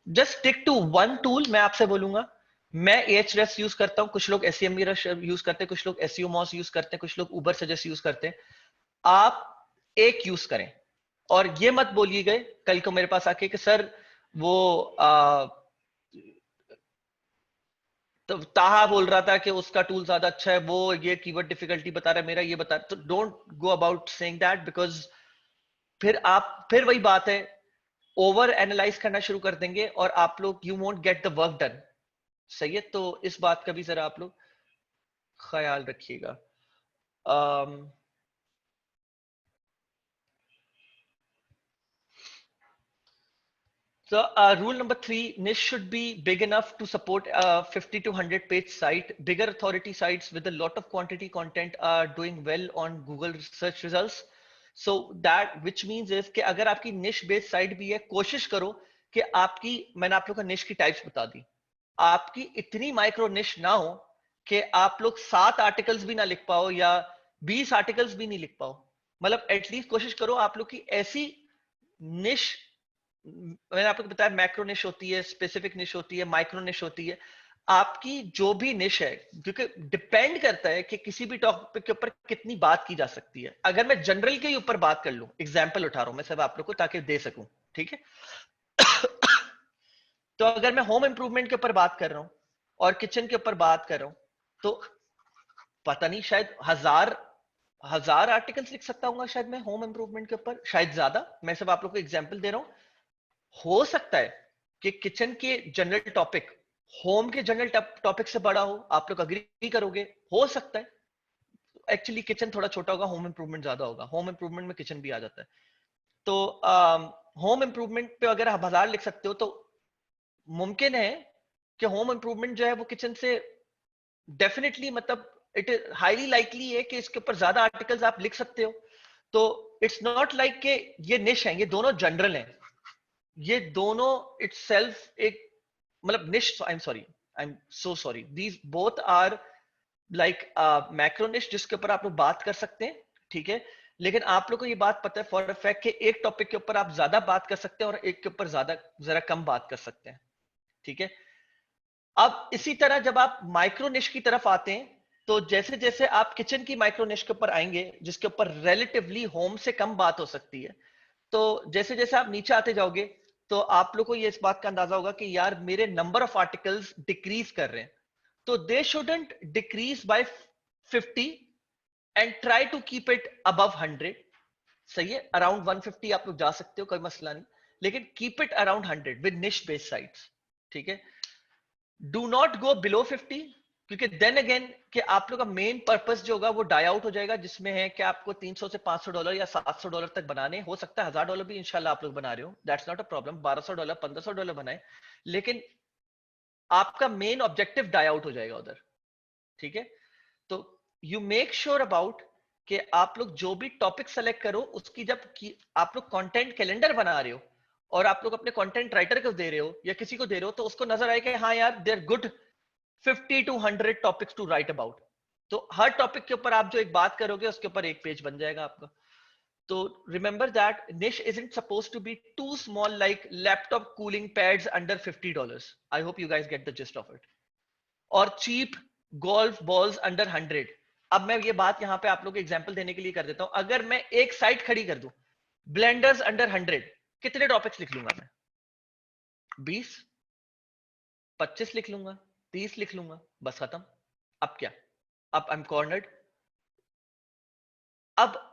just stick to one tool. मैं आपसे बोलूंगा, मैं Ahrefs यूज करता हूँ, कुछ लोग SEM यूज करते हैं, कुछ लोग SEO Moz यूज करते हैं, कुछ लोग उबर सजेस्ट यूज करते हैं. आप एक यूज करें, और ये मत बोलिए गए कल को मेरे पास आके कि सर वो तो ताहा बोल रहा था कि उसका टूल ज्यादा अच्छा है, वो ये कीवर्ड डिफिकल्टी बता रहा है, मेरा ये बता रहा है. तो don't go about saying that, because फिर वही बात है, ओवर एनालाइज करना शुरू कर देंगे और आप लोग you won't get the work done. सही है, तो इस बात का भी जरा आप लोग ख्याल रखिएगा. um, So rule number 3, niche should be big enough to support a 50 to 100 page site. Bigger authority sites with a lot of quantity content are doing well on Google search results. So that which means is कि अगर आपकी niche based site भी है, कोशिश करो कि आपकी, मैंने आप लोग का niche की types बता दी, आपकी इतनी माइक्रो निश ना हो कि आप लोग 7 आर्टिकल्स भी ना लिख पाओ या 20 आर्टिकल्स भी नहीं लिख पाओ. मतलब एटलीस्ट कोशिश करो आप लोग की ऐसी निश, मैंने आपको बताया मैक्रो निश होती है, स्पेसिफिक निश होती है, माइक्रो निश होती है. आपकी जो भी निश है, क्योंकि डिपेंड करता है कि किसी भी टॉपिक के ऊपर कितनी बात की जा सकती है. अगर मैं जनरल के ऊपर बात कर लूं, एग्जाम्पल उठा रहा हूं मैं सब आप लोग को ताकि दे सकूं, ठीक है. तो अगर मैं होम इंप्रूवमेंट के ऊपर बात कर रहा हूं और किचन के ऊपर बात कर रहा हूं, तो पता नहीं, शायद हजार आर्टिकल्स लिख सकता हूँ शायद मैं होम इंप्रूवमेंट के ऊपर, शायद ज्यादा. मैं सब आप लोग को एग्जांपल दे रहा हूं. हो सकता है कि किचन के जनरल टॉपिक होम के जनरल टॉपिक से बड़ा हो, आप लोग अग्री करोगे. हो सकता है एक्चुअली किचन थोड़ा छोटा होगा, होम इंप्रूवमेंट ज्यादा होगा, होम इंप्रूवमेंट में किचन भी आ जाता है. तो होम इंप्रूवमेंट पे अगर आप 1000 लिख सकते हो तो मुमकिन है कि होम इंप्रूवमेंट जो है वो किचन से डेफिनेटली, मतलब इट इज हाईली लाइकली है कि इसके ऊपर ज्यादा आर्टिकल्स आप लिख सकते हो. तो इट्स नॉट लाइक कि ये निश है, ये दोनों जनरल हैं, ये दोनों इटसेल्फ एक, मतलब niche, I am sorry, I am so sorry, these both are like macro niche जिसके ऊपर आप लोग बात कर सकते हैं, ठीक है. लेकिन आप लोग को ये बात पता है फॉर अ फैक्ट कि एक टॉपिक के ऊपर आप ज्यादा बात कर सकते हैं और एक के ऊपर ज्यादा जरा कम बात कर सकते हैं, ठीक है. अब इसी तरह जब आप माइक्रो निश की तरफ आते हैं, तो जैसे जैसे आप किचन की माइक्रो निश के ऊपर आएंगे जिसके ऊपर रिलेटिवली होम से कम बात हो सकती है, तो जैसे जैसे आप नीचे आते जाओगे तो आप लोग को ये इस बात का अंदाजा होगा कि यार मेरे नंबर ऑफ आर्टिकल्स डिक्रीज कर रहे हैं. तो they shouldn't decrease by 50 and try to keep it above 100. सही है, अराउंड 150 आप लोग जा सकते हो, कोई मसला नहीं, लेकिन कीप इट अराउंड 100 विद निश बेस्ड साइट्स, ठीक है. डू नॉट गो बिलो 50, क्योंकि देन अगेन कि आप लोग का मेन पर्पस जो होगा वो डाई आउट हो जाएगा, जिसमें है कि आपको 300 से $500 या $700 तक बनाने. हो सकता है $1000 भी इंशाल्लाह आप लोग बना रहे हो, दैट्स नॉट अ प्रॉब्लम. $1200 $1500 बनाए, लेकिन आपका मेन ऑब्जेक्टिव डाई आउट हो जाएगा उधर, ठीक है. तो यू मेक श्योर अबाउट कि आप लोग जो भी टॉपिक सेलेक्ट करो उसकी जब आप लोग कंटेंट कैलेंडर बना रहे हो और आप लोग अपने कंटेंट राइटर को दे रहे हो या किसी को दे रहे हो, तो उसको नजर आए कि हाँ यार there good 50 to 100 topics to write about. तो हर टॉपिक के ऊपर आप जो एक बात करोगे उसके ऊपर एक पेज बन जाएगा आपका. तो रिमेंबर दैट निश isn't supposed to be too small like laptop cooling pads under $50. I hope you guys get the gist of it. और चीप गोल्फ बॉल्स अंडर 100. अब मैं ये बात यहां पे आप लोग को एग्जांपल देने के लिए कर देता हूं. अगर मैं एक साइट खड़ी कर दूं ब्लेंडर्स अंडर 100, कितने टॉपिक्स लिख लूंगा मैं? 20, 25 लिख लूंगा, 30 लिख लूंगा, बस खत्म. अब क्या, अब आई एम कॉर्नर्ड. अब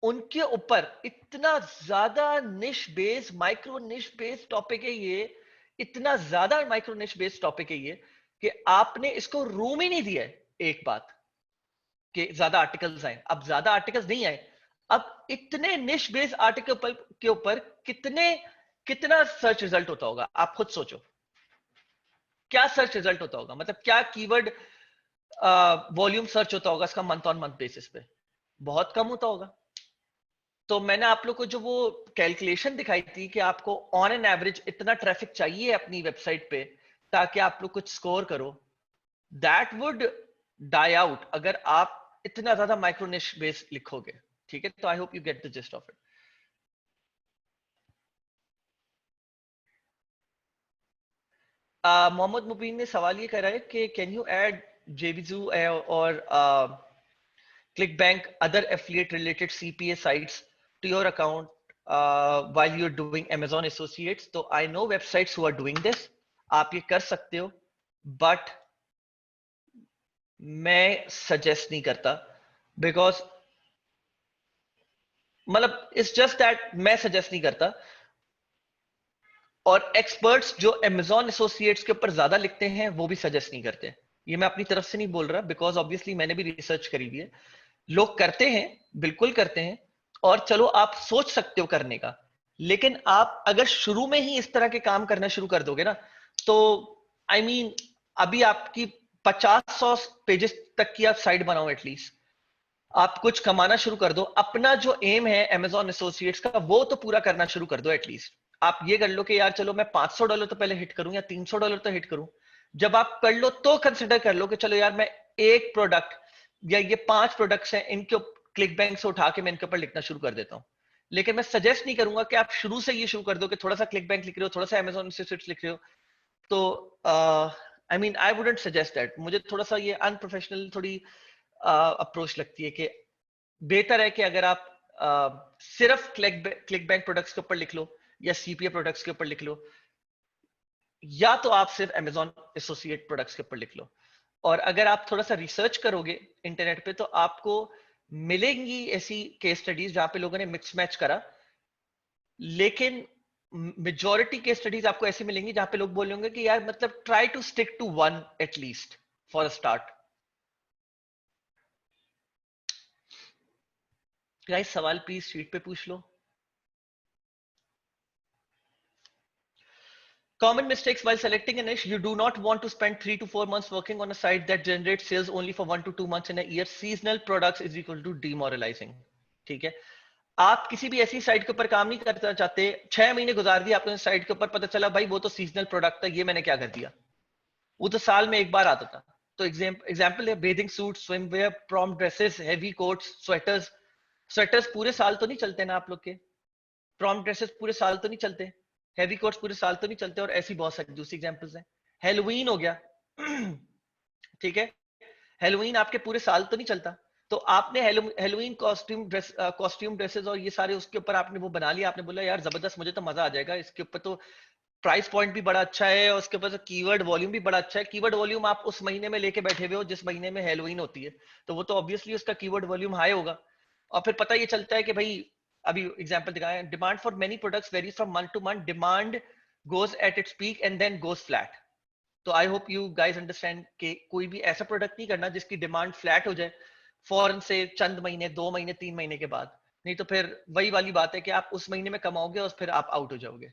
उनके ऊपर इतना ज्यादा निश बेस, माइक्रो निश बेस टॉपिक है ये, इतना ज्यादा माइक्रो निश बेस टॉपिक है ये कि आपने इसको रूम ही नहीं दिया है. एक बात कि ज्यादा आर्टिकल्स आए, अब ज्यादा आर्टिकल्स नहीं आए. अब इतने निश बेस आर्टिकल के ऊपर कितना सर्च रिजल्ट होता होगा, आप खुद सोचो. क्या सर्च रिजल्ट होता होगा, मतलब क्या कीवर्ड वॉल्यूम सर्च होता होगा इसका मंथ ऑन मंथ बेसिस पे? बहुत कम होता होगा. तो मैंने आप लोग को जो वो कैलकुलेशन दिखाई थी कि आपको ऑन एन एवरेज इतना ट्रैफिक चाहिए अपनी वेबसाइट पे ताकि आप लोग कुछ स्कोर करो, दैट वुड डाई आउट अगर आप इतना ज्यादा माइक्रो निश बेस लिखोगे, ठीक है. तो I hope you get the gist of it. Mohammad Mubeen ने सवाल ये करा है कि कैन यू ऐड जेविजू और ClickBank other affiliate related CPA sites to your account while you're doing Amazon Associates? तो I know websites who are doing this. आप ये कर सकते हो, but मैं सजेस्ट नहीं करता, बिकॉज मतलब इट्स जस्ट दैट मैं सजेस्ट नहीं करता. और एक्सपर्ट्स जो Amazon एसोसिएट्स के ऊपर ज्यादा लिखते हैं वो भी सजेस्ट नहीं करते. ये मैं अपनी तरफ से नहीं बोल रहा, बिकॉज ऑब्वियसली मैंने भी रिसर्च करी हुई है. लोग करते हैं, बिल्कुल करते हैं, और चलो आप सोच सकते हो करने का, लेकिन आप अगर शुरू में ही इस तरह के काम करना शुरू कर दोगे ना, तो आई मीन अभी आपकी 50-100 पेजेस तक की आप साइट बनाओ एटलीस्ट, आप कुछ कमाना शुरू कर दो। अपना जो एम है Amazon एसोसिएट्स का, वो तो पूरा करना शुरू कर दो एटलीस्ट। आप ये कर लो कि यार चलो मैं $500 तो पहले हिट करूं या $300 तो हिट करूं। जब आप कर लो तो कंसिडर कर लो कि चलो यार मैं एक प्रोडक्ट या ये 5 प्रोडक्ट्स हैं, इनके क्लिक बैंक से उठा के मैं इनके ऊपर लिखना शुरू कर देता हूँ। लेकिन मैं सजेस्ट नहीं करूंगा कि आप शुरू से ये शुरू कर दो कि थोड़ा सा क्लिक बैंक लिख रहे हो, थोड़ा सा Amazon एसोसिएट्स लिख रहे हो। तो I mean I wouldn't suggest that. मुझे थोड़ा सा ये अनप्रोफेशनल थोड़ी अप्रोच लगती है कि बेहतर है कि अगर आप सिर्फ क्लिक बैंक प्रोडक्ट्स के ऊपर लिख लो या सीपीए प्रोडक्ट्स के ऊपर लिख लो, या तो आप सिर्फ Amazon एसोसिएट प्रोडक्ट्स के ऊपर लिख लो। और अगर आप थोड़ा सा रिसर्च करोगे इंटरनेट पे, तो आपको मिलेंगी ऐसी केस स्टडीज जहां पे लोगों ने मिक्स मैच करा। लेकिन मेजॉरिटी केस स्टडीज आपको ऐसी मिलेंगी जहां पे लोग बोलेंगे कि यार मतलब try to stick to one at least for a start. Guys सवाल प्लीज शीट पे पूछ लो। Common mistakes while selecting a niche: you do not want to spend 3 to 4 months working on a site that generates sales only for 1 to 2 months in a year. Seasonal products is equal to demoralizing. ठीक है, आप किसी भी ऐसी साइट के ऊपर काम नहीं करना चाहते, 6 महीने गुजार दिए आपने साइट के ऊपर, पता चला भाई वो तो सीजनल प्रोडक्ट था, ये मैंने क्या कर दिया, वो तो साल में एक बार आता था। तो एग्जाम्पल है bathing suit, swimwear, prom dresses, heavy coats, sweaters. Sweaters पूरे साल तो नहीं चलते ना आप लोग के, प्रॉम ड्रेसेस पूरे साल तो नहीं चलते, हैवी कोट्स पूरे साल तो नहीं चलते, और ऐसी बहुत सारी दूसरी एग्जांपल्स हैं। हेलोवीन हो गया ठीक है, हेलोवीन आपके पूरे साल तो नहीं चलता। तो आपने हेलोवीन कॉस्ट्यूम ड्रेसेस और ये सारे उसके ऊपर आपने वो बना लिया, आपने बोला यार जबरदस्त, मुझे तो मजा आ जाएगा इसके ऊपर, तो प्राइस पॉइंट भी बड़ा अच्छा है और उसके ऊपर कीवर्ड वॉल्यूम भी बड़ा अच्छा है। कीवर्ड वॉल्यूम आप उस महीने में लेके बैठे हुए हो जिस महीने में हेलोवीन होती है, तो वो तो ऑब्वियसली उसका कीवर्ड वॉल्यूम हाई होगा। और फिर पता ये चलता है कि भाई, अभी एग्जांपल दिखाया, demand for many products varies from month to month, demand goes at its peak and then goes flat. तो I hope you guys understand कि कोई भी ऐसा प्रोडक्ट नहीं करना जिसकी डिमांड फ्लैट हो जाए फौरन से चंद महीने, 2 महीने, 3 महीने के बाद। नहीं तो फिर वही वाली बात है कि आप उस महीने में कमाओगे और फिर आप आउट हो जाओगे।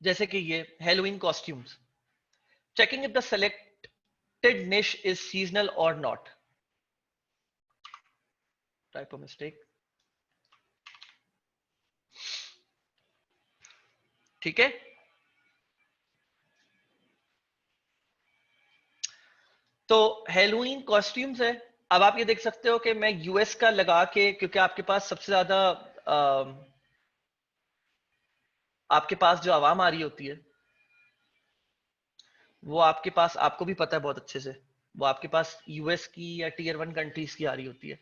जैसे कि ये Halloween costumes, checking if the selected निश इज सीजनल और नॉट, टाइप ऑफ मिस्टेक। ठीक है, तो हेलोवीन कॉस्ट्यूम्स है। अब आप ये देख सकते हो कि मैं यूएस का लगा के, क्योंकि आपके पास सबसे ज्यादा आपके पास जो आवाम आ रही होती है, वो आपके पास, आपको भी पता है बहुत अच्छे से, वो आपके पास यूएस की या टियर 1 कंट्रीज की आ रही होती है।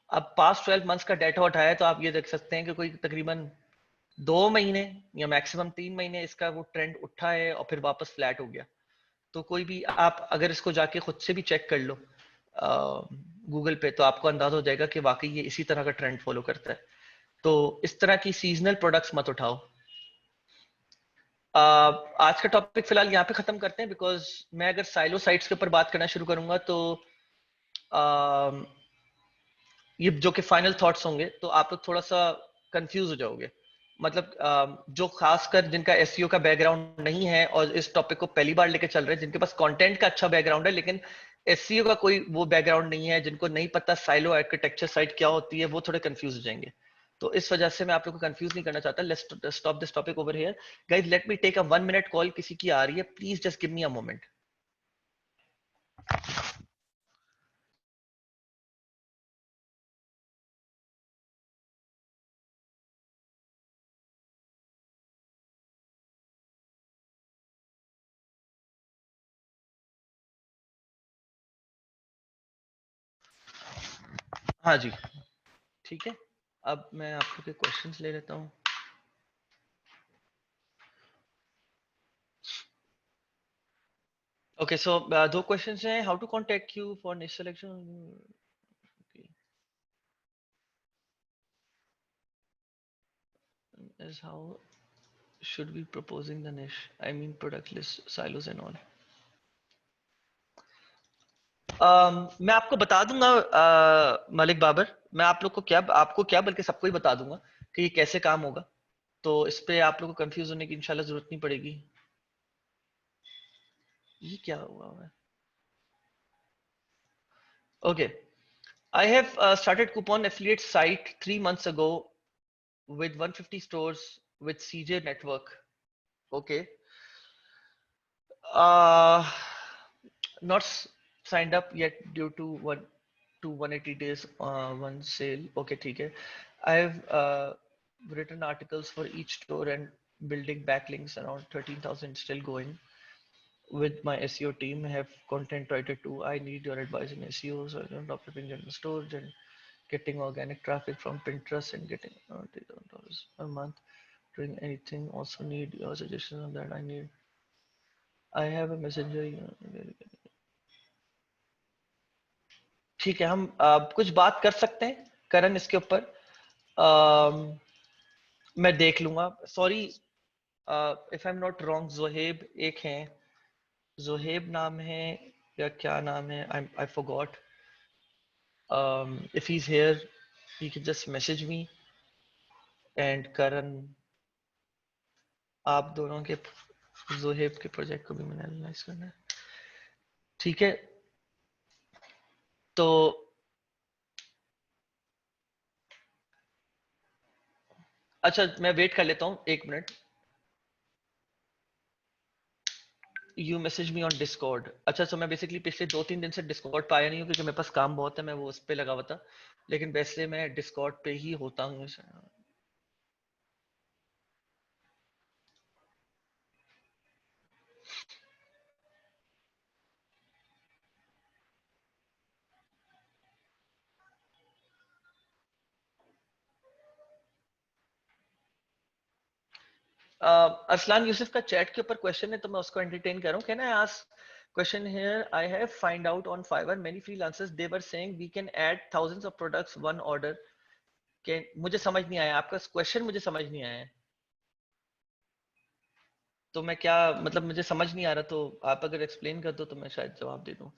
अब पास्ट 12 मंथ्स का डाटा उठाया है, तो आप ये देख सकते हैं कि कोई तकरीबन 2 महीने या मैक्सिमम 3 महीने इसका वो ट्रेंड उठा है और फिर वापस फ्लैट हो गया। तो कोई भी आप अगर इसको जाके खुद से भी चेक कर लो गूगल पे, तो आपको अंदाजा हो जाएगा कि वाकई ये इसी तरह का ट्रेंड फॉलो करता है। तो इस तरह की सीजनल प्रोडक्ट्स मत उठाओ। आज का टॉपिक फिलहाल यहाँ पे खत्म करते हैं, बिकॉज मैं अगर साइलो साइट्स के ऊपर बात करना शुरू करूंगा तो uh, ये जो कि फाइनल थॉट्स होंगे तो आप लोग थोड़ा सा कंफ्यूज हो जाओगे। मतलब जो खासकर जिनका एसईओ का बैकग्राउंड नहीं है और इस टॉपिक को पहली बार लेके चल रहे हैं, जिनके पास कंटेंट का अच्छा बैकग्राउंड है लेकिन एसईओ का कोई वो बैकग्राउंड नहीं है, जिनको नहीं पता साइलो आर्किटेक्चर साइट क्या होती है, वो थोड़े कंफ्यूज हो जाएंगे। तो इस वजह से मैं आप लोग को कंफ्यूज नहीं करना चाहता। Let's stop this topic over here guys. Let me take a 1 minute call, किसी की आ रही है, please just give me a moment. हाँ जी, ठीक है। अब मैं आप लोग के क्वेश्चंस ले लेता हूँ। Okay, so दो क्वेश्चंस हैं। How to contact you for niche selection, is how should be proposing the niche, I mean product list, silos and all. मैं आपको बता दूंगा मलिक बाबर, मैं आप लोग को क्या, आपको क्या बल्कि सबको ही बता दूंगा कि ये कैसे काम होगा, तो इस पे आप लोग को कंफ्यूज होने की इंशाल्लाह जरूरत नहीं पड़ेगी। ये क्या हुआ है? Okay, I have started coupon affiliate site 3 months ago with 150 stores with CJ Network. Okay. Uh, not signed up yet due to 180 days one sale. Okay, ठीक है. I have written articles for each store and building backlinks around 13,000 still going. With my SEO team, I have content writer too. I need your advice in SEO, so I don't know general stores and getting organic traffic from Pinterest and getting $30 a month. Doing anything. Also need your suggestions on that. I have a messenger. ठीक है, हम कुछ बात कर सकते हैं करण इसके ऊपर। मैं देख लूंगा। Sorry if I am not wrong, Zoheb एक हैं, जोहेब नाम है या क्या नाम है, I forgot. if he's here, he can just message me, and करण, आप दोनों के, जोहेब के प्रोजेक्ट को भी मैंने एनालाइज करना है। ठीक है, तो अच्छा मैं वेट कर लेता हूँ 1 minute. You message me on Discord. अच्छा, तो मैं बेसिकली पिछले 2-3 दिन से डिस्कॉर्ड पे आया नहीं हूँ क्योंकि मेरे पास काम बहुत है, मैं वो उस पर लगा हुआ था, लेकिन वैसे मैं डिस्कॉर्ड पे ही होता हूँ। अरसलान यूसुफ का चैट के ऊपर क्वेश्चन है, तो मैं उसको एंटरटेन कर रहा हूँ। Can I ask question here? I have find out on Fiverr many freelancers they were saying we can add thousands of products one order. Can, मुझे समझ नहीं आया आपका क्वेश्चन, मुझे समझ नहीं आया है, तो मैं क्या, मतलब मुझे समझ नहीं आ रहा, तो आप अगर एक्सप्लेन कर दो तो मैं शायद जवाब दे दूं।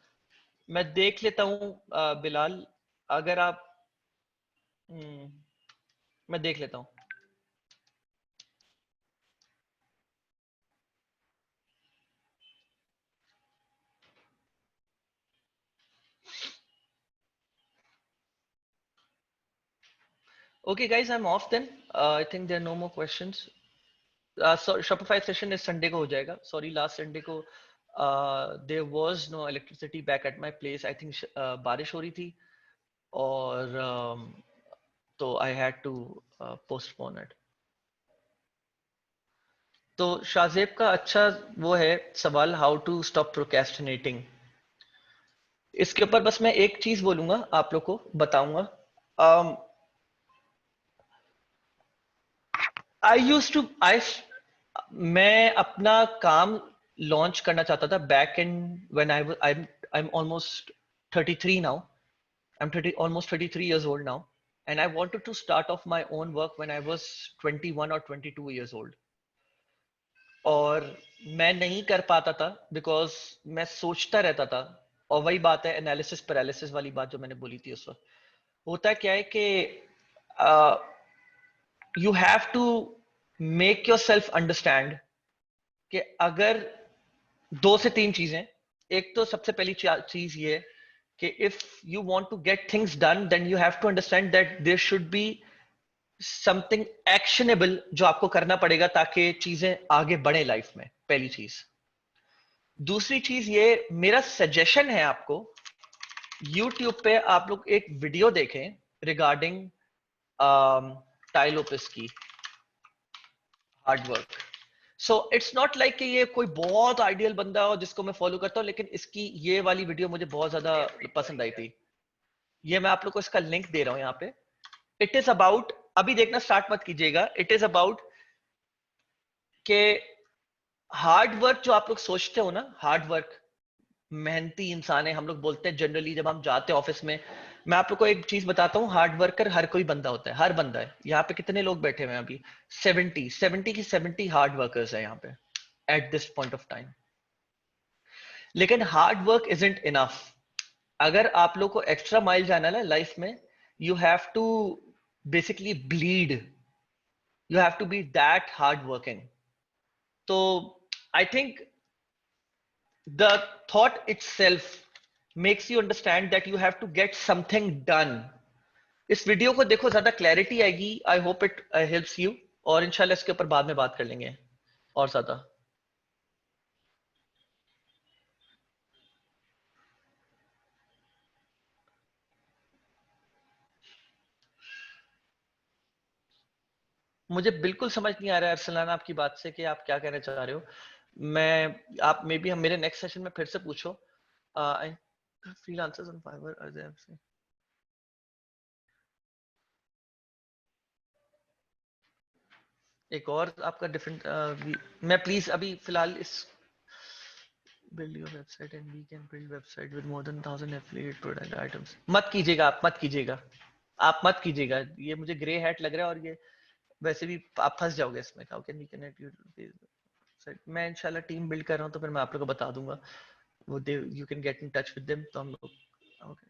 मैं देख लेता हूँ बिलाल, अगर आप, मैं देख लेता हूँ। Okay, guys, I'm off then. I think there are no more questions. So Shopify session is Sunday को हो जाएगा. Sorry, last Sunday को there was no electricity back at my place. I think बारिश हो रही थी, और तो I had to postpone it. तो शाहजेब का अच्छा वो है सवाल, हाउ टू स्टॉप प्रोक्रेस्टिनेटिंग। इसके ऊपर बस मैं एक चीज बोलूंगा, आप लोग को बताऊंगा। आई यूज टू आई मैं अपना काम लॉन्च करना चाहता था back in when I am almost 33 now. I am 30, almost 33 years old now, and I wanted to start off my own work when I was 21 or 22 years old. और मैं नहीं कर पाता था बिकॉज मैं सोचता रहता था, और वही बात है एनालिसिस पैरालिसिस वाली बात जो मैंने बोली थी उस वक्त। होता क्या है कि you have to make your self understand कि अगर 2 से 3 चीजें, एक तो सबसे पहली चीज ये है कि if you want to get things done then you have to understand that there should be something actionable जो आपको करना पड़ेगा ताकि चीजें आगे बढ़े लाइफ में, पहली चीज। दूसरी चीज ये, मेरा सजेशन है आपको, YouTube पे आप लोग एक वीडियो देखें रिगार्डिंग टाइलोपिस की hard work. So it's not like कि ये कोई बहुत आइडियल बंदा हो जिसको मैं फॉलो करता हूँ, लेकिन इसकी ये वाली वीडियो मुझे बहुत ज्यादा पसंद आई थी। ये मैं आप लोग को इसका लिंक दे रहा हूँ यहाँ पे। इट इज अबाउट, अभी देखना स्टार्ट मत कीजिएगा, इट इज अबाउट के हार्ड वर्क जो आप लोग सोचते हो ना, हार्ड वर्क, मेहनती इंसान है हम लोग बोलते हैं जनरली जब हम जाते हैं ऑफिस में। मैं आप लोग को एक चीज बताता हूँ, हार्ड वर्कर हर कोई बंदा होता है, हर बंदा है। यहाँ पे कितने लोग बैठे हुए हैं अभी? 70 की 70 हार्ड वर्कर्स है यहाँ पे at this point of time. लेकिन हार्ड वर्क इजंट इनफ। अगर आप लोग को एक्स्ट्रा माइल जाना है ना लाइफ में, you have to basically bleed, you have to be that hard working. तो I think the thought itself makes you understand that you have to get something done. इस वीडियो को देखो, ज्यादा क्लैरिटी आएगी. I hope it helps you. और इंशाल्लाह इसके ऊपर बाद में बात कर लेंगे और ज्यादा. मुझे बिल्कुल समझ नहीं आ रहा है अरसलान आपकी बात से कि आप क्या कहना चाह रहे हो. मैं आप मे बी हम मेरे नेक्स्ट सेशन में फिर से पूछो. Freelancers on Fiverr are there. एक और आपका डिफरेंट, मैं प्लीज अभी फिलहाल इस build your website and we can build website with more than 1,000 affiliate product items. मत कीजिएगा, आप मत कीजिएगा, आप मत कीजिएगा. ये मुझे ग्रे हैट लग रहा है और ये वैसे भी आप फंस जाओगे इसमें. How can we connect you. मैं इंशाल्लाह टीम बिल्ड कर रहा हूँ तो फिर मैं आप लोगों को बता दूंगा. वो they you can get in touch with them. तो हम लोग okay.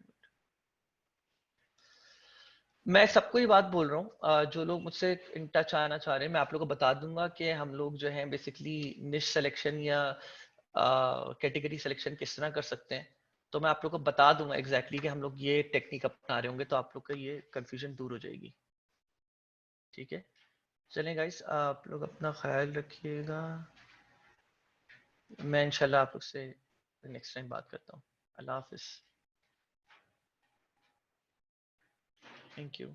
मैं सबको ये बात बोल रहा हूँ, जो लोग मुझसे इन टच आना चाह रहे हैं, मैं आप लोगों को बता दूंगा कि हम लोग जो है बेसिकली निश सिलेक्शन या कैटेगरी सिलेक्शन किस तरह कर सकते हैं. तो मैं आप लोग को बता दूंगा एग्जैक्टली कि हम लोग ये टेक्निक अपना रहे होंगे, तो आप लोग का ये कंफ्यूजन दूर हो जाएगी. ठीक है, चलें गाइस, आप लोग अपना ख्याल रखिएगा. मैं इंशाल्लाह आप लोग से नेक्स्ट टाइम बात करता हूँ. अल्लाह हाफिज. Thank you.